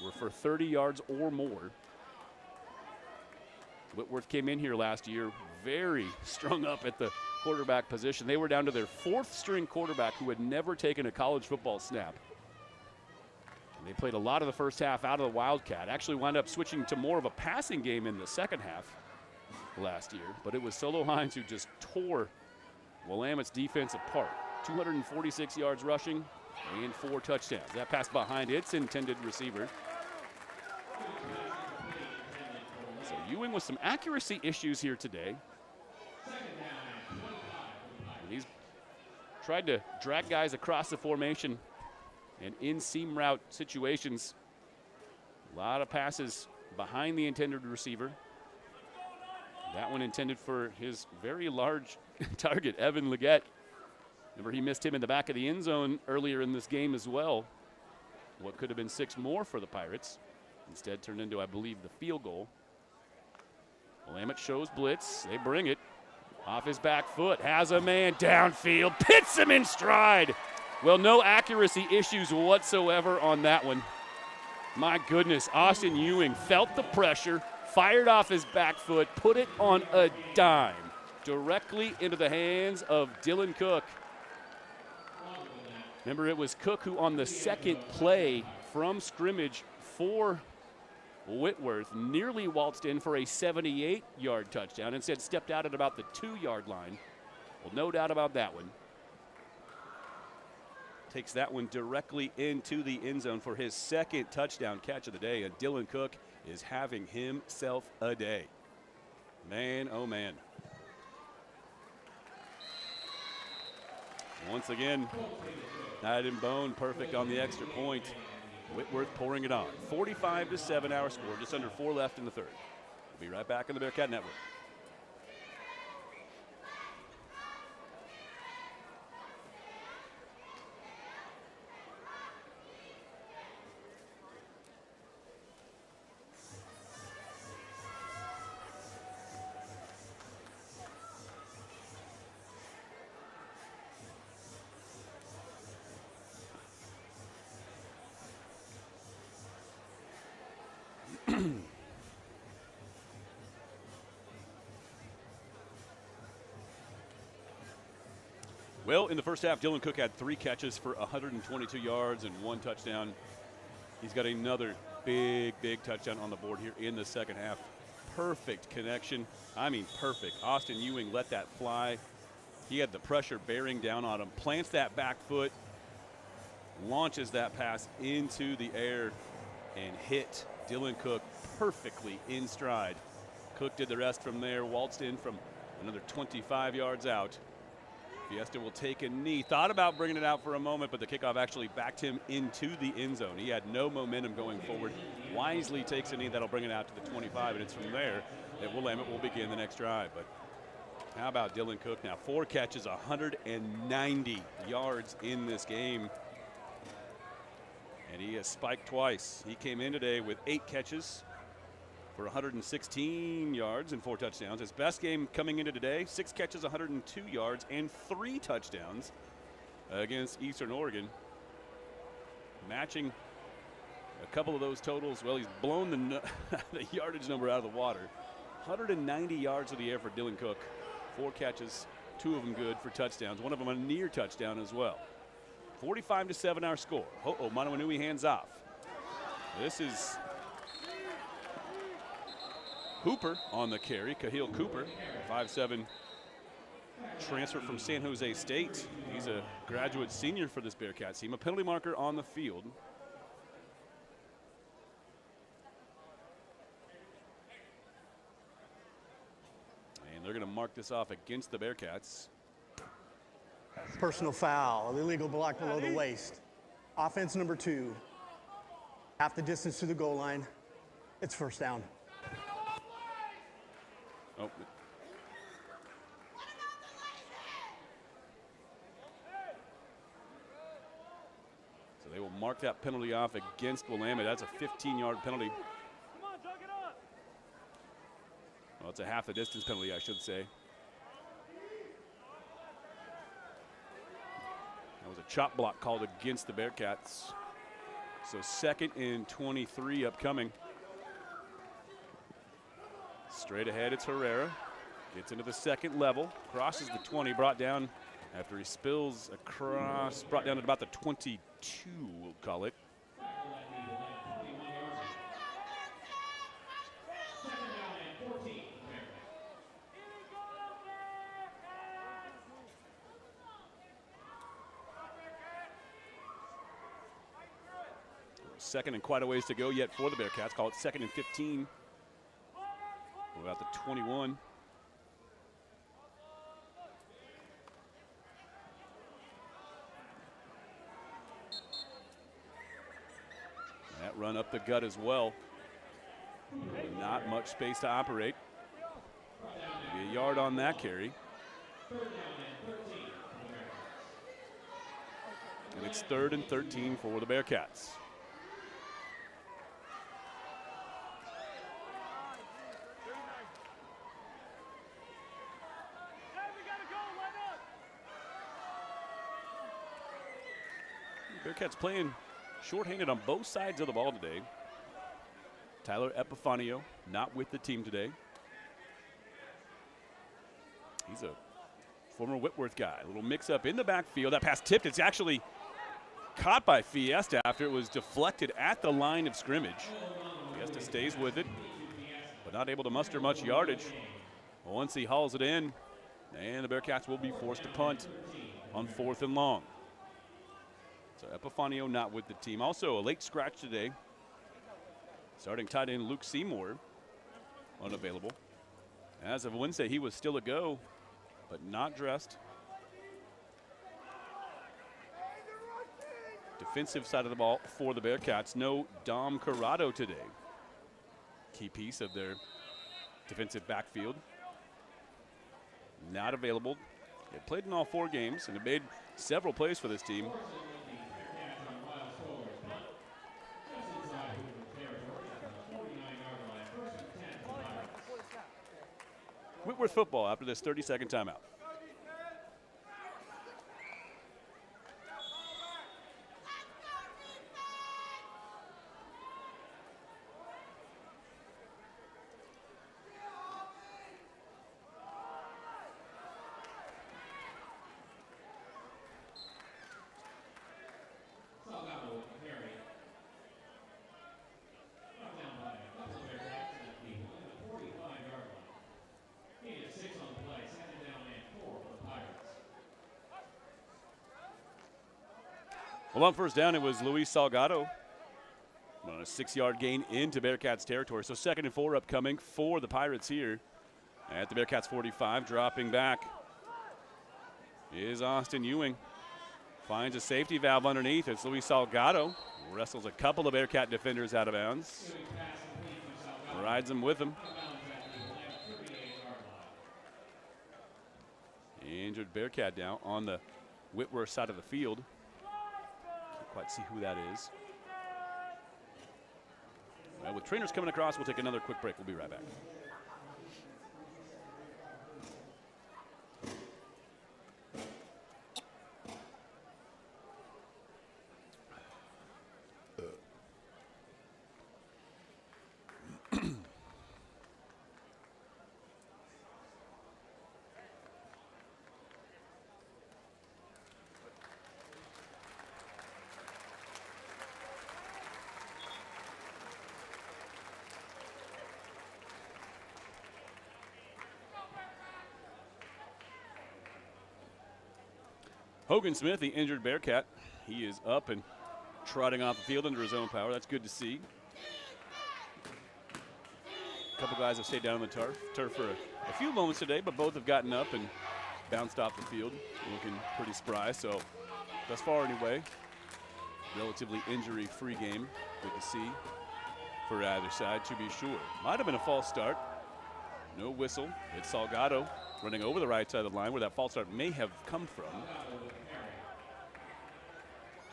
were for 30 yards or more. Whitworth came in here last year very strung up at the quarterback position. They were down to their 4th string quarterback who had never taken a college football snap. They played a lot of the first half out of the Wildcat. Actually wound up switching to more of a passing game in the second half last year. But it was Solo Hines who just tore Willamette's defense apart. 246 yards rushing and 4 touchdowns. That pass behind its intended receiver. So Ewing with some accuracy issues here today. And he's tried to drag guys across the formation and in seam route situations. A lot of passes behind the intended receiver. That one intended for his very large target, Evan Leggett. Remember, he missed him in the back of the end zone earlier in this game as well. What could have been 6 more for the Pirates. Instead turned into, I believe, the field goal. Willamette shows blitz. They bring it. Off his back foot. Has a man downfield. Pits him in stride. Well, no accuracy issues whatsoever on that one. My goodness, Austin Ewing felt the pressure, fired off his back foot, put it on a dime directly into the hands of Dylan Cook. Remember, it was Cook who on the second play from scrimmage for Whitworth nearly waltzed in for a 78-yard touchdown. Instead stepped out at about the 2-yard line. Well, no doubt about that one. Takes that one directly into the end zone for his second touchdown catch of the day. And Dylan Cook is having himself a day. Man, oh man. Once again, Night and Bone perfect on the extra point. Whitworth pouring it on. 45-7 our score, just under 4 left in the third. We'll be right back on the Bearcat Network. Well, in the first half, Dylan Cook had 3 catches for 122 yards and 1 touchdown. He's got another big touchdown on the board here in the second half. Perfect connection. I mean, perfect. Austin Ewing let that fly. He had the pressure bearing down on him, plants that back foot, launches that pass into the air, and hit Dylan Cook perfectly in stride. Cook did the rest from there, waltzed in from another 25 yards out. Fiesta will take a knee. Thought about bringing it out for a moment, but the kickoff actually backed him into the end zone. He had no momentum going forward. Wisely takes a knee. That'll bring it out to the 25, and it's from there that Willamette will begin the next drive. But how about Dylan Cook now? 4 catches, 190 yards in this game. And he has spiked twice. He came in today with 8 catches for 116 yards and 4 touchdowns. His best game coming into today, 6 catches, 102 yards, and 3 touchdowns against Eastern Oregon. Matching a couple of those totals. Well, he's blown the yardage number out of the water. 190 yards of the air for Dylan Cook. 4 catches, 2 of them good for touchdowns. 1 of them a near touchdown as well. 45-7 our score. Manawanui hands off. This is Hooper on the carry. Kahil Cooper, 5'7", transfer from San Jose State. He's a graduate senior for this Bearcats team. A penalty marker on the field. And they're going to mark this off against the Bearcats. Personal foul, illegal block below the waist. Offense number 2. Half the distance to the goal line. It's first down. Oh. So they will mark that penalty off against Willamette. That's a 15-yard penalty. Well, it's a half the distance penalty, I should say. That was a chop block called against the Bearcats. So 2nd and 23 upcoming. Straight ahead, it's Herrera. Gets into the second level, crosses the 20, brought down after he spills across, brought down at about the 22, we'll call it. second and quite a ways to go yet for the Bearcats. Call it 2nd and 15. We're about the 21. That run up the gut as well. Not much space to operate. Maybe a yard on that carry. And it's 3rd and 13 for the Bearcats. Bearcats playing shorthanded on both sides of the ball today. Tyler Epifanio not with the team today. He's a former Whitworth guy. A little mix-up in the backfield. That pass tipped. It's actually caught by Fiesta after it was deflected at the line of scrimmage. Fiesta stays with it, but not able to muster much yardage. Once he hauls it in, and the Bearcats will be forced to punt on 4th and long. So Epifanio not with the team. Also a late scratch today. Starting tight end Luke Seymour unavailable. As of Wednesday, he was still a go, but not dressed. Defensive side of the ball for the Bearcats. No Dom Corrado today. Key piece of their defensive backfield. Not available. They played in all 4 games and have made several plays for this team. Whitworth football after this 30-second timeout. Well, on first down, it was Luis Salgado on a 6-yard gain into Bearcats territory. So 2nd and 4 upcoming for the Pirates here at the Bearcats 45. Dropping back is Austin Ewing. Finds a safety valve underneath. It's Luis Salgado. Wrestles a couple of Bearcat defenders out of bounds. Rides them with him. Injured Bearcat down on the Whitworth side of the field. Quite see who that is. Well, with trainers coming across, we'll take another quick break. We'll be right back. Hogan Smith, the injured Bearcat, he is up and trotting off the field under his own power. That's good to see. A couple guys have stayed down on the turf for a few moments today, but both have gotten up and bounced off the field, looking pretty spry. So thus far anyway, relatively injury-free game. Good to see for either side, to be sure. Might have been a false start. No whistle. It's Salgado running over the right side of the line where that false start may have come from.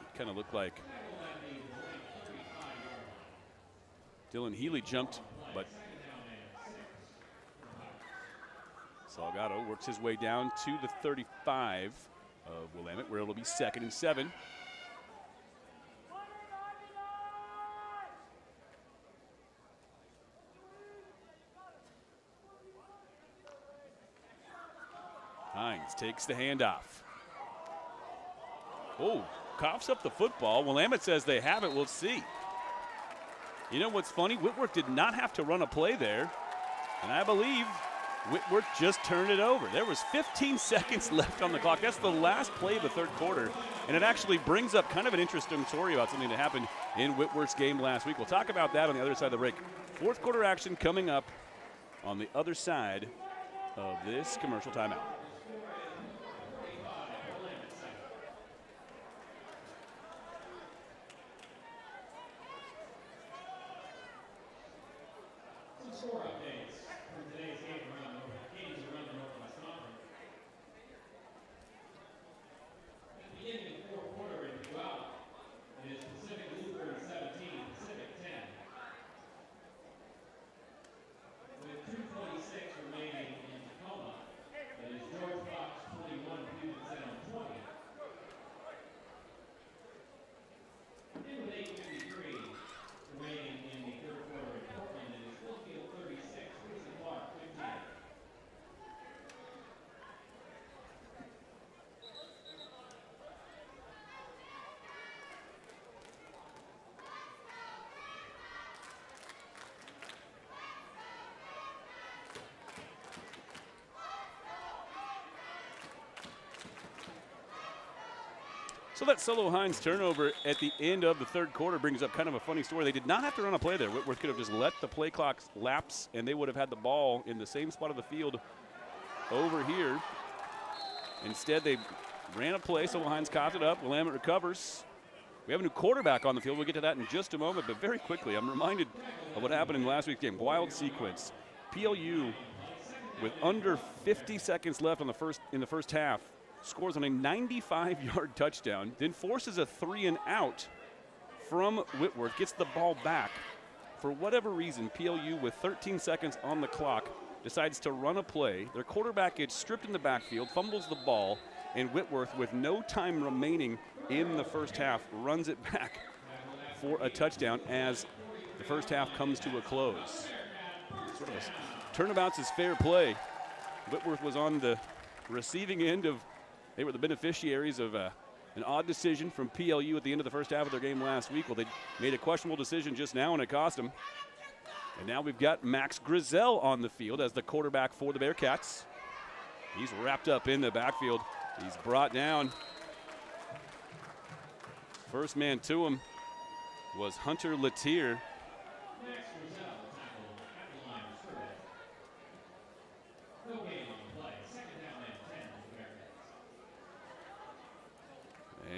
It kind of looked like Dylan Healy jumped, but Salgado works his way down to the 35 of Willamette, where it'll be 2nd and 7. Hines takes the handoff. Oh, coughs up the football. Willamette says they have it. We'll see. You know what's funny? Whitworth did not have to run a play there. And I believe Whitworth just turned it over. There was 15 seconds left on the clock. That's the last play of the third quarter, and it actually brings up kind of an interesting story about something that happened in Whitworth's game last week. We'll talk about that on the other side of the break. Fourth quarter action coming up on the other side of this commercial timeout. So that Solo Hines turnover at the end of the third quarter brings up kind of a funny story. They did not have to run a play there. Whitworth could have just let the play clock lapse, and they would have had the ball in the same spot of the field over here. Instead, they ran a play. Solo Hines coughed it up. Willamette recovers. We have a new quarterback on the field. We'll get to that in just a moment, but very quickly, I'm reminded of what happened in last week's game. Wild sequence. PLU, with under 50 seconds left in the first half, scores on a 95-yard touchdown, then forces a 3-and-out from Whitworth, gets the ball back. For whatever reason, PLU, with 13 seconds on the clock, decides to run a play. Their quarterback gets stripped in the backfield, fumbles the ball, and Whitworth, with no time remaining in the first half, runs it back for a touchdown as the first half comes to a close. Sort of a turnabout's is fair play. Whitworth was on the receiving end of, they were the beneficiaries of an odd decision from PLU at the end of the first half of their game last week. Well, they made a questionable decision just now, and it cost them. And now we've got Max Grizel on the field as the quarterback for the Bearcats. He's wrapped up in the backfield. He's brought down. First man to him was Hunter Latier.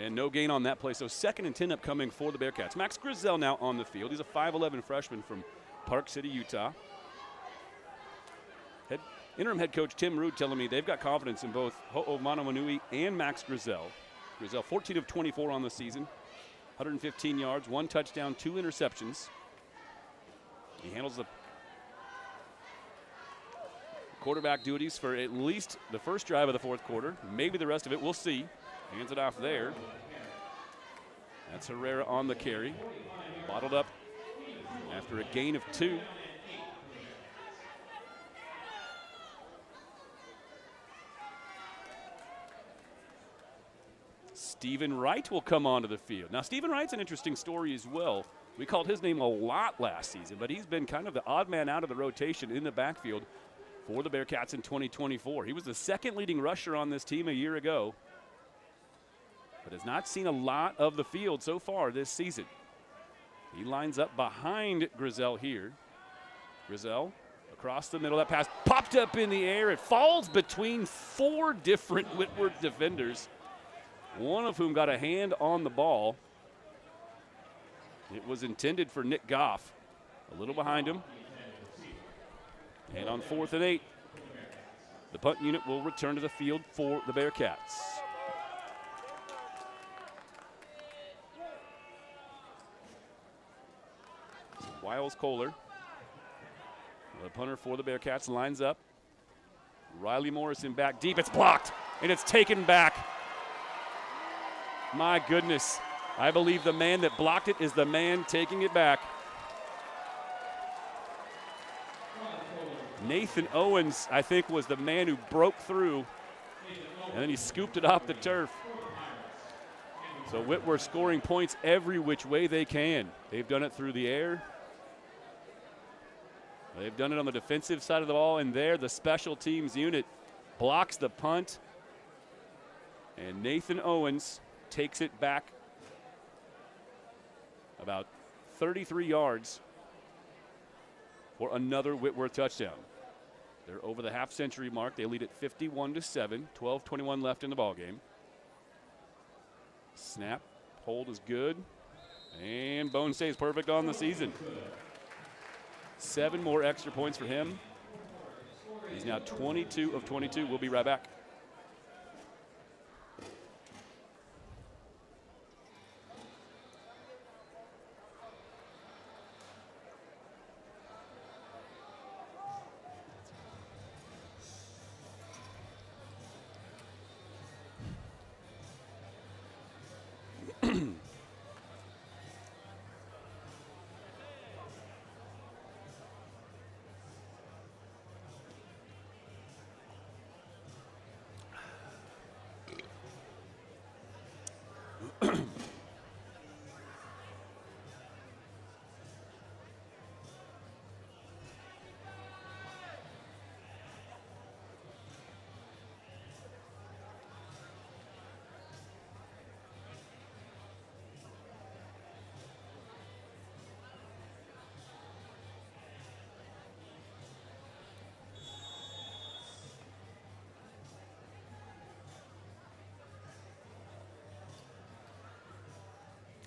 And no gain on that play, so 2nd and 10 upcoming for the Bearcats. Max Grizel now on the field. He's a 5'11 freshman from Park City, Utah. Interim head coach Tim Rude telling me they've got confidence in both Ho'o Manawanui and Max Grizel. Grizel 14 of 24 on the season, 115 yards, 1 touchdown, 2 interceptions. He handles the quarterback duties for at least the first drive of the fourth quarter, maybe the rest of it, we'll see. Hands it off there. That's Herrera on the carry. Bottled up after a gain of 2. Stephen Wright will come onto the field. Now, Stephen Wright's an interesting story as well. We called his name a lot last season, but he's been kind of the odd man out of the rotation in the backfield for the Bearcats in 2024. He was the 2nd leading rusher on this team a year ago, but has not seen a lot of the field so far this season. He lines up behind Grizel here. Grizel across the middle. That pass popped up in the air. It falls between 4 different Whitworth defenders, one of whom got a hand on the ball. It was intended for Nick Goff. A little behind him. And on 4th and 8, the punt unit will return to the field for the Bearcats. Wiles Kohler, the punter for the Bearcats, lines up. Riley Morrison back deep. It's blocked, and it's taken back. My goodness. I believe the man that blocked it is the man taking it back. Nathan Owens, I think, was the man who broke through, and then he scooped it off the turf. So Whitworth scoring points every which way they can. They've done it through the air. They've done it on the defensive side of the ball, and there the special teams unit blocks the punt. And Nathan Owens takes it back about 33 yards for another Whitworth touchdown. They're over the half-century mark. They lead at 51-7, 12:21 left in the ballgame. Snap, hold is good, and Bone stays perfect on the season. 7 more extra points for him. He's now 22 of 22. We'll be right back.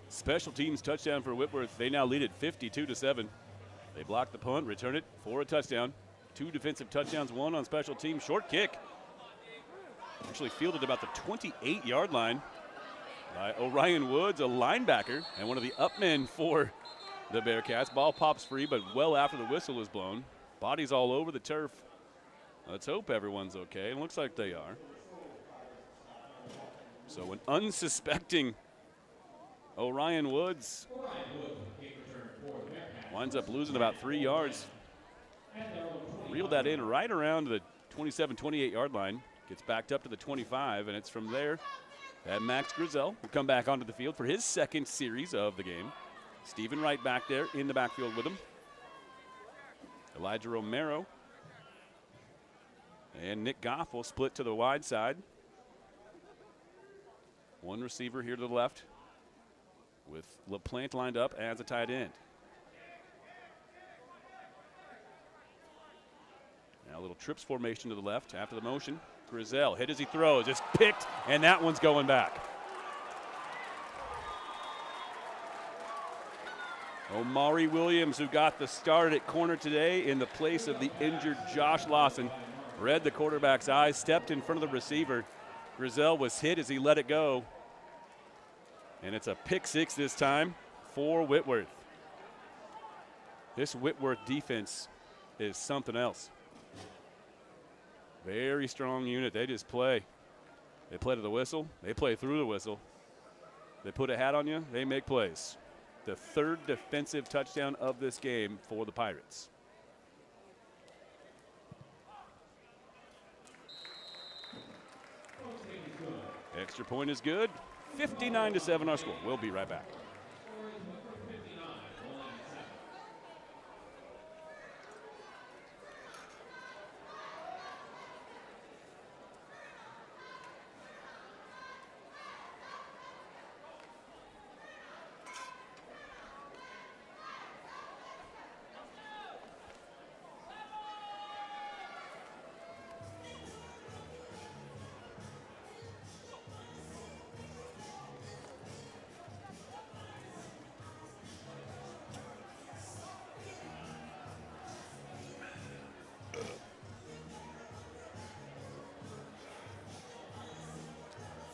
Special teams touchdown for Whitworth. They now lead it 52-7. They block the punt, return it for a touchdown. 2 defensive touchdowns, 1 on special teams. Short kick. Actually fielded about the 28-yard line by Orion Woods, a linebacker, and one of the up men for the Bearcats. Ball pops free, but well after the whistle is blown. Bodies all over the turf. Let's hope everyone's okay. It looks like they are. So an unsuspecting Orion Woods winds up losing about 3 yards. Reeled that in right around the 27, 28-yard line. Gets backed up to the 25, and it's from there that Max Grizel will come back onto the field for his second series of the game. Stephen Wright back there in the backfield with him. Elijah Romero and Nick Goff will split to the wide side. One receiver here to the left, with LaPlante lined up as a tight end. Now a little trips formation to the left after the motion. Grizel hit as he throws. It's picked, and that one's going back. Omari Williams, who got the start at corner today in the place of the injured Josh Lawson, read the quarterback's eyes, stepped in front of the receiver. Grizel was hit as he let it go. And it's a pick 6 this time for Whitworth. This Whitworth defense is something else. Very strong unit. They just play. They play to the whistle. They play through the whistle. They put a hat on you. They make plays. The 3rd defensive touchdown of this game for the Pirates. Extra point is good. 59-7 our score. We'll be right back.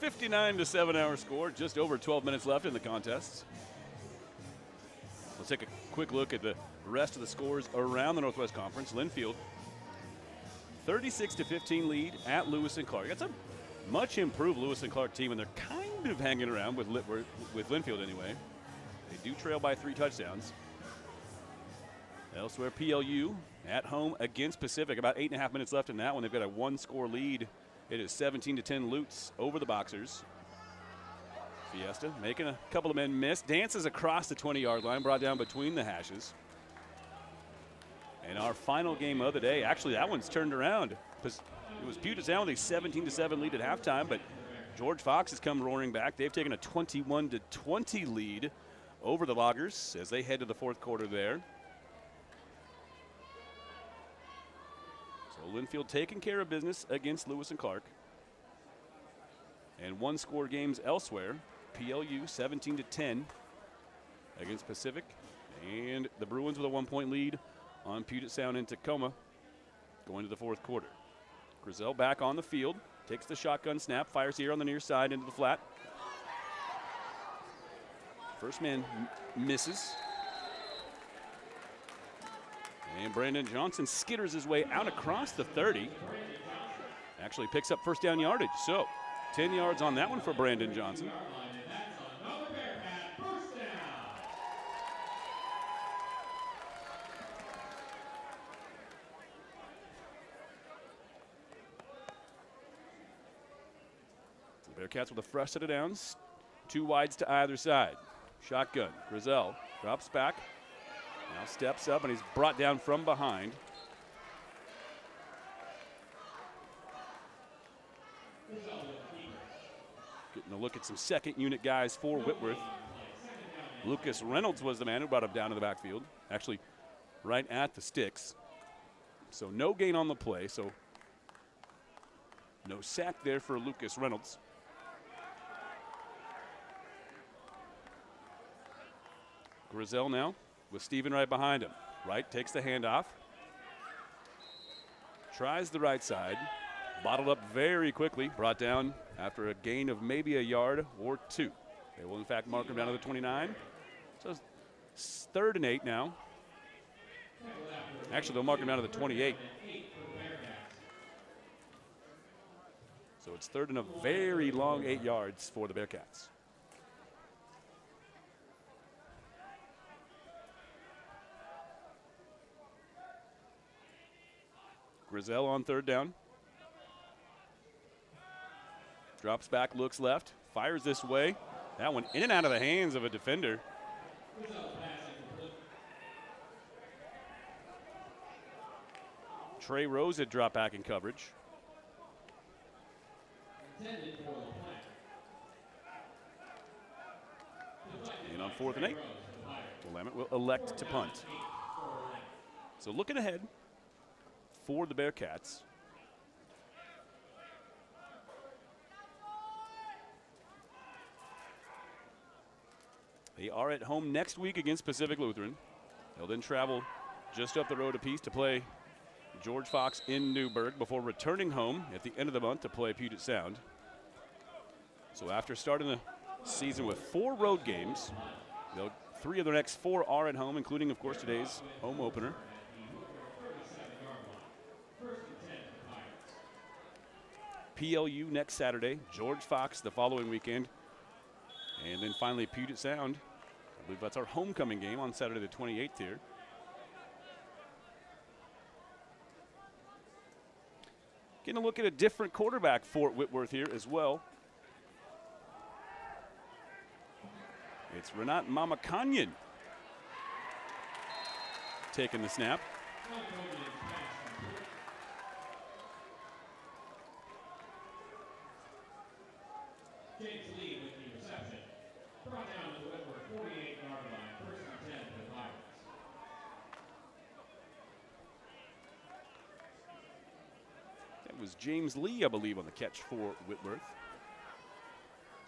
$59-7 our score, just over 12 minutes left in the contest. Let's take a quick look at the rest of the scores around the Northwest Conference. Linfield, 36-15 lead at Lewis and Clark. That's a much improved Lewis and Clark team, and they're kind of hanging around with Linfield anyway. They do trail by 3 touchdowns. Elsewhere, PLU at home against Pacific. About 8.5 minutes left in that one. They've got a 1-score lead. It is 17-10 Lutz over the Boxers. Fiesta making a couple of men miss. Dances across the 20-yard line, brought down between the hashes. And our final game of the day, actually that one's turned around. It was Puget Sound with a 17-7 lead at halftime, but George Fox has come roaring back. They've taken a 21-20 lead over the Loggers as they head to the fourth quarter there. So Linfield taking care of business against Lewis and Clark. And one-score games elsewhere. PLU 17-10 against Pacific. And the Bruins with a 1-point lead on Puget Sound in Tacoma going to the fourth quarter. Grizel back on the field. Takes the shotgun snap, fires here on the near side into the flat. First man misses. And Brandon Johnson skitters his way out across the 30. Actually picks up first down yardage. So 10 yards on that one for Brandon Johnson. Bearcats with a fresh set of downs. 2 wides to either side. Shotgun. Grizel drops back. Now steps up, and he's brought down from behind. Getting a look at some second unit guys for Whitworth. Lucas Reynolds was the man who brought him down to the backfield. Actually, right at the sticks. So no gain on the play. So no sack there for Lucas Reynolds. Grizel now with Steven right behind him. Right takes the handoff. Tries the right side. Bottled up very quickly. Brought down after a gain of maybe a yard or 2. They will in fact mark him down to the 29. So it's 3rd and 8 now. Actually, they'll mark him down to the 28. So it's 3rd and a very long 8 yards for the Bearcats. Grizel on 3rd down. Drops back, looks left, fires this way. That one in and out of the hands of a defender. Trey Rose had dropped back in coverage. And on 4th and 8, Willamette will elect to punt. So looking ahead for the Bearcats. They are at home next week against Pacific Lutheran. They'll then travel just up the road a piece to play George Fox in Newburgh before returning home at the end of the month to play Puget Sound. So after starting the season with 4 road games, 3 of the next 4 are at home, including, of course, today's home opener. PLU next Saturday, George Fox the following weekend, and then finally Puget Sound. I believe that's our homecoming game on Saturday the 28th here. Getting a look at a different quarterback for Whitworth here as well. It's Renat Mamakanyan taking the snap. Was James Lee, I believe, on the catch for Whitworth.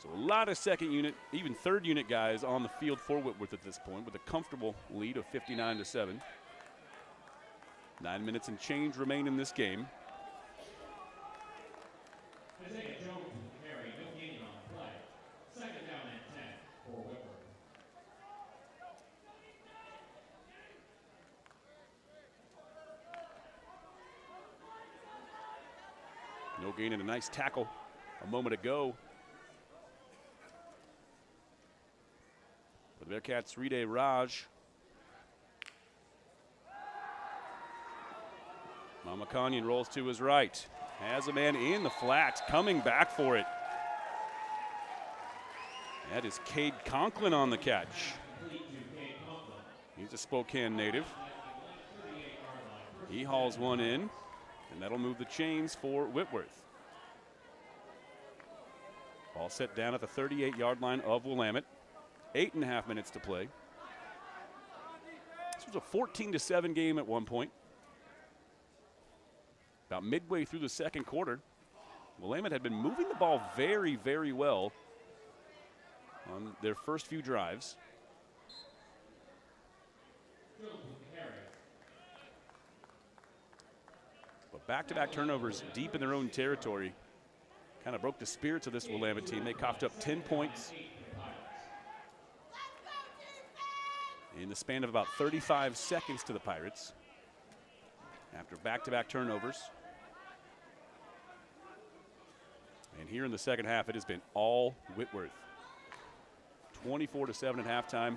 So a lot of second unit, even third unit guys on the field for Whitworth at this point with a comfortable lead of 59-7. 9 minutes and change remain in this game. No gain and a nice tackle a moment ago. For the Bearcats, Ride Raj. Mamakanyan rolls to his right. Has a man in the flat, coming back for it. That is Cade Conklin on the catch. He's a Spokane native. He hauls one in, and that'll move the chains for Whitworth. Ball set down at the 38-yard line of Willamette. 8.5 minutes to play. This was a 14-7 game at one point. About midway through the second quarter, Willamette had been moving the ball very, very well on their first few drives. But back-to-back turnovers deep in their own territory kind of broke the spirits of this Willamette team. They coughed up 10 points in the span of about 35 seconds to the Pirates after back-to-back turnovers. And here in the second half, it has been all Whitworth. 24-7 at halftime,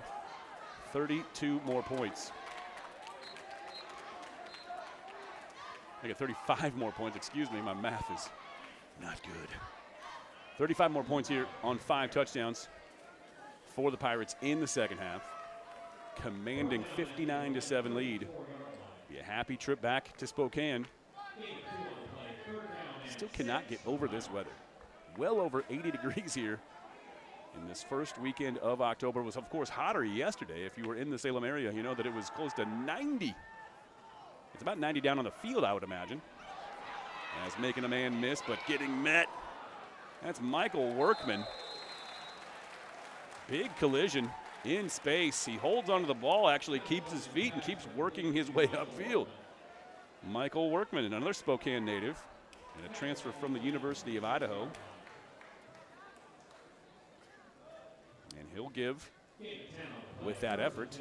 32 more points. I get 35 more points, excuse me, my math is not good. 35 more points here on 5 touchdowns for the Pirates in the second half. Commanding 59-7 lead. Be a happy trip back to Spokane. Still cannot get over this weather. Well over 80 degrees here in this first weekend of October. It was, of course, hotter yesterday. If you were in the Salem area, you know that it was close to 90. It's about 90 down on the field, I would imagine. As making a man miss, but getting met. That's Michael Workman. Big collision in space. He holds onto the ball, actually keeps his feet and keeps working his way upfield. Michael Workman, another Spokane native, and a transfer from the University of Idaho. And he'll give, with that effort,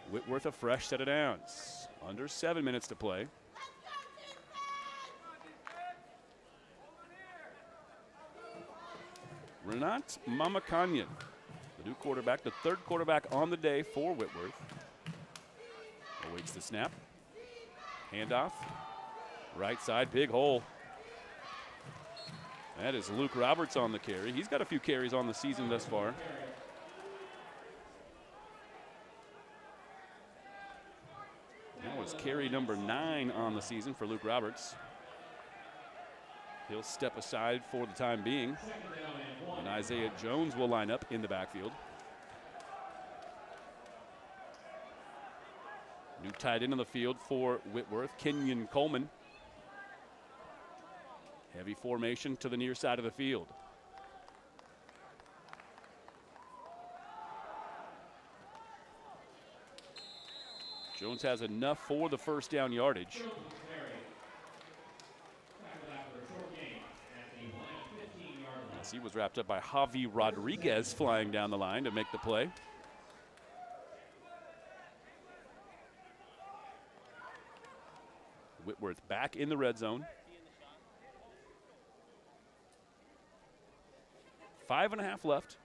Whitworth a fresh set of downs. Under 7 minutes to play. Renat Mamakanyan, the new quarterback, the third quarterback on the day for Whitworth. Awaits the snap. Handoff. Right side, big hole. That is Luke Roberts on the carry. He's got a few carries on the season thus far. That was carry number 9 on the season for Luke Roberts. He'll step aside for the time being. And Isaiah Jones will line up in the backfield. New tight end on the field for Whitworth, Kenyon Coleman. Heavy formation to the near side of the field. Jones has enough for the first down yardage. As he was wrapped up by Javi Rodriguez flying down the line to make the play. Whitworth back in the red zone. 5.5 left.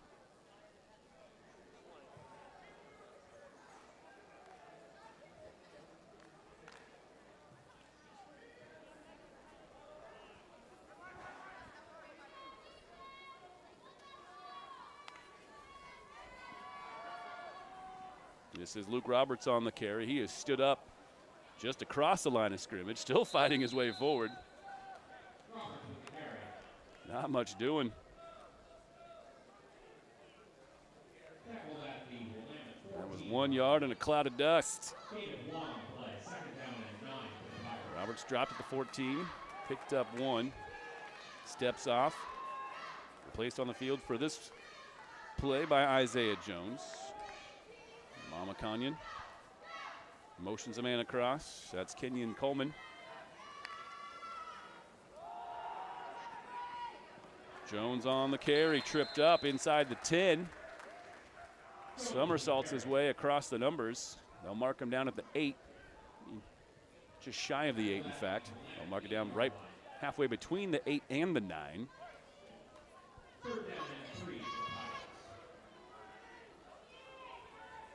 This is Luke Roberts on the carry. He has stood up just across the line of scrimmage, still fighting his way forward. Not much doing. That was 1 yard and a cloud of dust. Roberts dropped at the 14, picked up 1, steps off, replaced on the field for this play by Isaiah Jones. Mama Kanyan motions a man across. That's Kenyon Coleman. Jones on the carry, tripped up inside the 10. Somersaults his way across the numbers. They'll mark him down at the 8. Just shy of the 8, in fact. They'll mark it down right halfway between the 8 and the 9.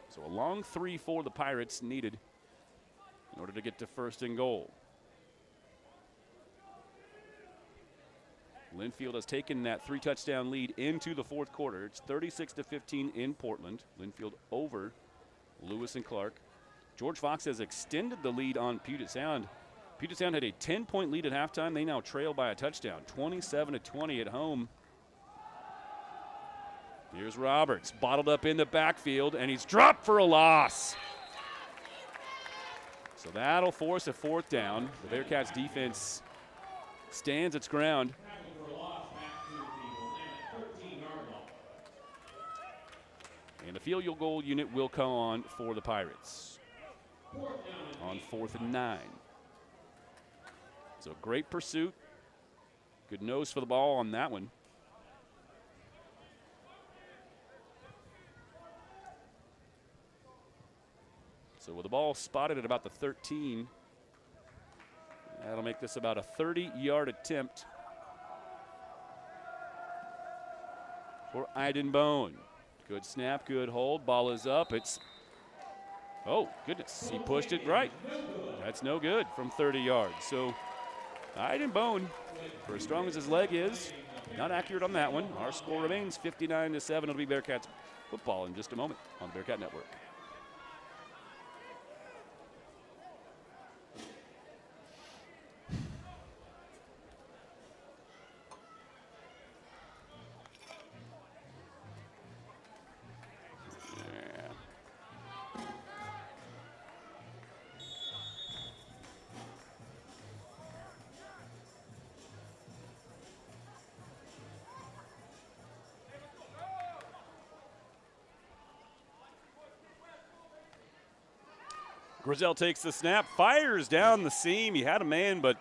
So a long 3 for the Pirates needed in order to get to first and goal. Linfield has taken that 3-touchdown lead into the fourth quarter. It's 36-15 in Portland. Linfield over Lewis and Clark. George Fox has extended the lead on Puget Sound. Puget Sound had a 10-point lead at halftime. They now trail by a touchdown, 27-20 at home. Here's Roberts, bottled up in the backfield, and he's dropped for a loss. So that'll force a 4th down. The Bearcats defense stands its ground. And the field goal unit will come on for the Pirates on 4th and 9. So great pursuit. Good nose for the ball on that one. So with the ball spotted at about the 13, that'll make this about a 30-yard attempt for Iden Bone. Good snap, good hold. Ball is up. It's, oh, goodness. He pushed it right. That's no good from 30 yards. So Iden Bone, for as strong as his leg is, not accurate on that one. Our score remains 59-7. It'll be Bearcats football in just a moment on the Bearcat Network. Grizel takes the snap, fires down the seam. He had a man, but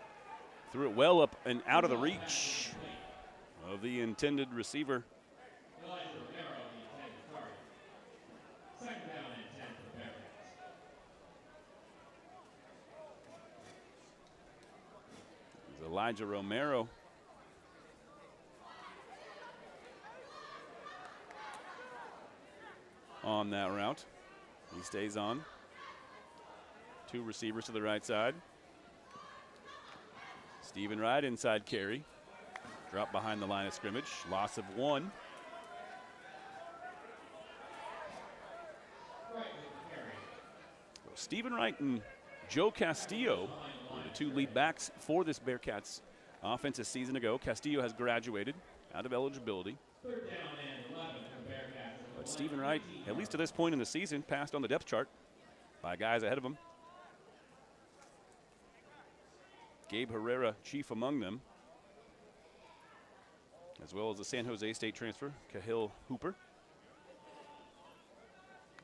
threw it well up and out of the reach of the intended receiver. It's Elijah Romero. On that route. He stays on. 2 receivers to the right side. Stephen Wright inside carry. Drop behind the line of scrimmage. Loss of 1. Well, Stephen Wright and Joe Castillo were the 2 lead backs for this Bearcats offense a season ago. Castillo has graduated out of eligibility. But Stephen Wright, at least to this point in the season, passed on the depth chart by guys ahead of him. Gabe Herrera, chief among them, as well as the San Jose State transfer, Cahill Hooper.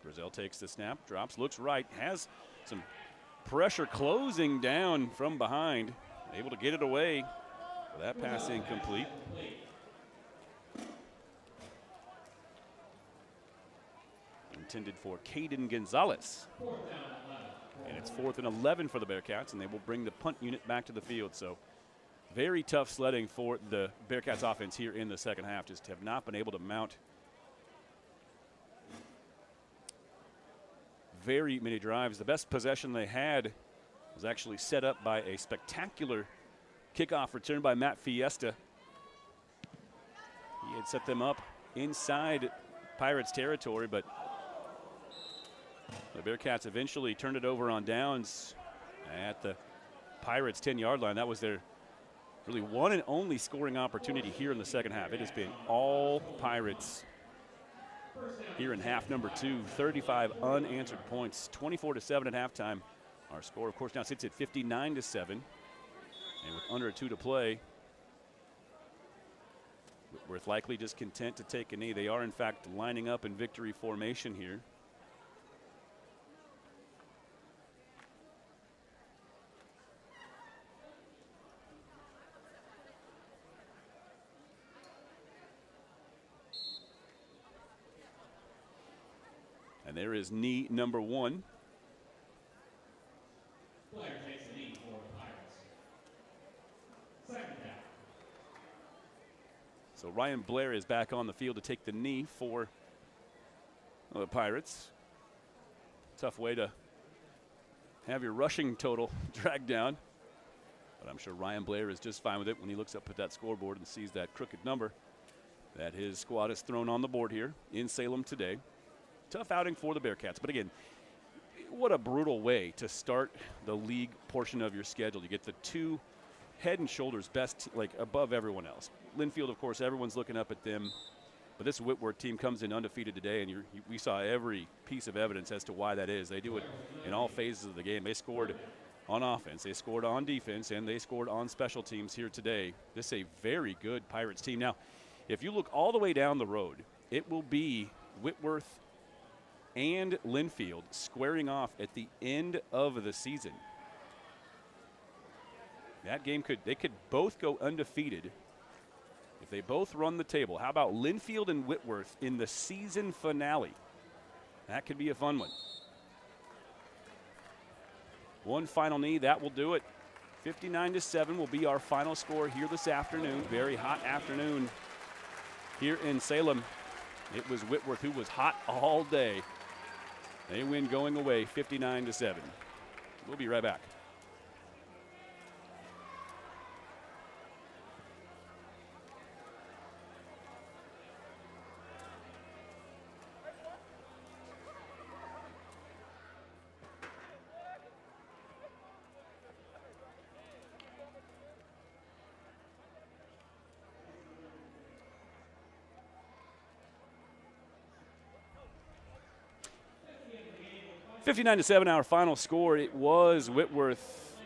Grizel takes the snap, drops, looks right, has some pressure closing down from behind, able to get it away. That pass incomplete. Intended for Caden Gonzalez. And it's 4th and 11 for the Bearcats, and they will bring the punt unit back to the field. So very tough sledding for the Bearcats offense here in the second half. Just have not been able to mount very many drives. The best possession they had was actually set up by a spectacular kickoff return by Matt Fiesta. He had set them up inside Pirates territory, but the Bearcats eventually turned it over on downs at the Pirates' 10-yard line. That was their really one and only scoring opportunity here in the second half. It has been all Pirates here in half number 2. 35 unanswered points, 24-7 at halftime. Our score, of course, now sits at 59-7. And with under a 2 to play, Whitworth likely just content to take a knee. They are, in fact, lining up in victory formation here. And there is knee number 1. Player takes a knee for the Pirates. Second down. So Ryan Blair is back on the field to take the knee for the Pirates. Tough way to have your rushing total dragged down. But I'm sure Ryan Blair is just fine with it when he looks up at that scoreboard and sees that crooked number that his squad has thrown on the board here in Salem today. Tough outing for the Bearcats. But again, what a brutal way to start the league portion of your schedule. You get the two head and shoulders best, like above everyone else. Linfield, of course, everyone's looking up at them. But this Whitworth team comes in undefeated today, and we saw every piece of evidence as to why that is. They do it in all phases of the game. They scored on offense, they scored on defense, and they scored on special teams here today. This is a very good Pirates team. Now, if you look all the way down the road, it will be Whitworth and Linfield squaring off at the end of the season. That game they could both go undefeated if they both run the table. How about Linfield and Whitworth in the season finale? That could be a fun one. One final knee, that will do it. 59-7 will be our final score here this afternoon. Very hot afternoon here in Salem. It was Whitworth who was hot all day. They win going away 59-7. We'll be right back. $59-7, our final score. It was Whitworth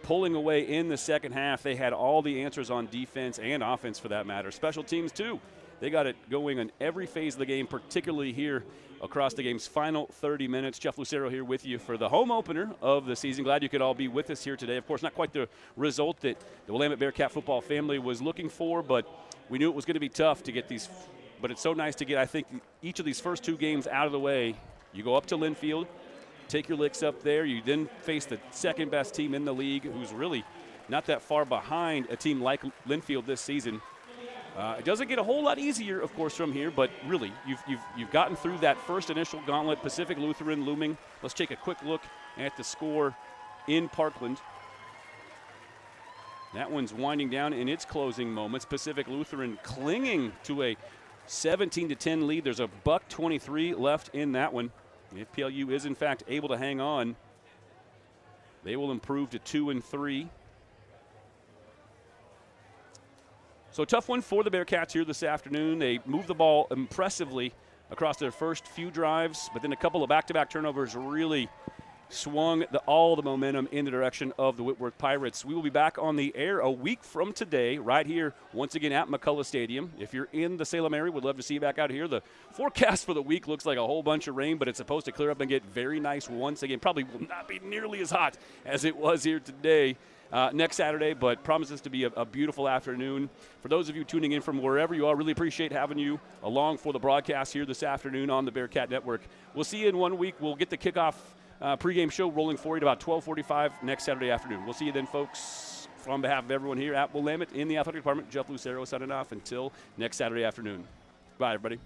pulling away in the second half. They had all the answers on defense and offense for that matter. Special teams too. They got it going on every phase of the game, particularly here across the game's final 30 minutes. Jeff Lucero here with you for the home opener of the season. Glad you could all be with us here today. Of course, not quite the result that the Willamette Bearcat football family was looking for, but we knew it was going to be tough to get these. But it's so nice to get, I think, each of these first two games out of the way. You go up to Linfield, take your licks up there. You then face the second best team in the league, who's really not that far behind a team like Linfield this season. It doesn't get a whole lot easier, of course, from here, but really, you've gotten through that first initial gauntlet. Pacific Lutheran looming. Let's take a quick look at the score in Parkland. That one's winding down in its closing moments. Pacific Lutheran clinging to a 17-10 lead. There's a $1:23 left in that one. If PLU is, in fact, able to hang on, they will improve to 2-3. So tough one for the Bearcats here this afternoon. They moved the ball impressively across their first few drives, but then a couple of back-to-back turnovers really swung all the momentum in the direction of the Whitworth Pirates. We will be back on the air a week from today, right here, once again at McCulloch Stadium. If you're in the Salem area, we'd love to see you back out here. The forecast for the week looks like a whole bunch of rain, but it's supposed to clear up and get very nice once again. Probably will not be nearly as hot as it was here today next Saturday, but promises to be a beautiful afternoon. For those of you tuning in from wherever you are, really appreciate having you along for the broadcast here this afternoon on the Bearcat Network. We'll see you in 1 week. We'll get the kickoff pregame show rolling for you at about 12:45 next Saturday afternoon. We'll see you then, folks. On behalf of everyone here at Willamette in the athletic department, Jeff Lucero signing off until next Saturday afternoon. Bye, everybody.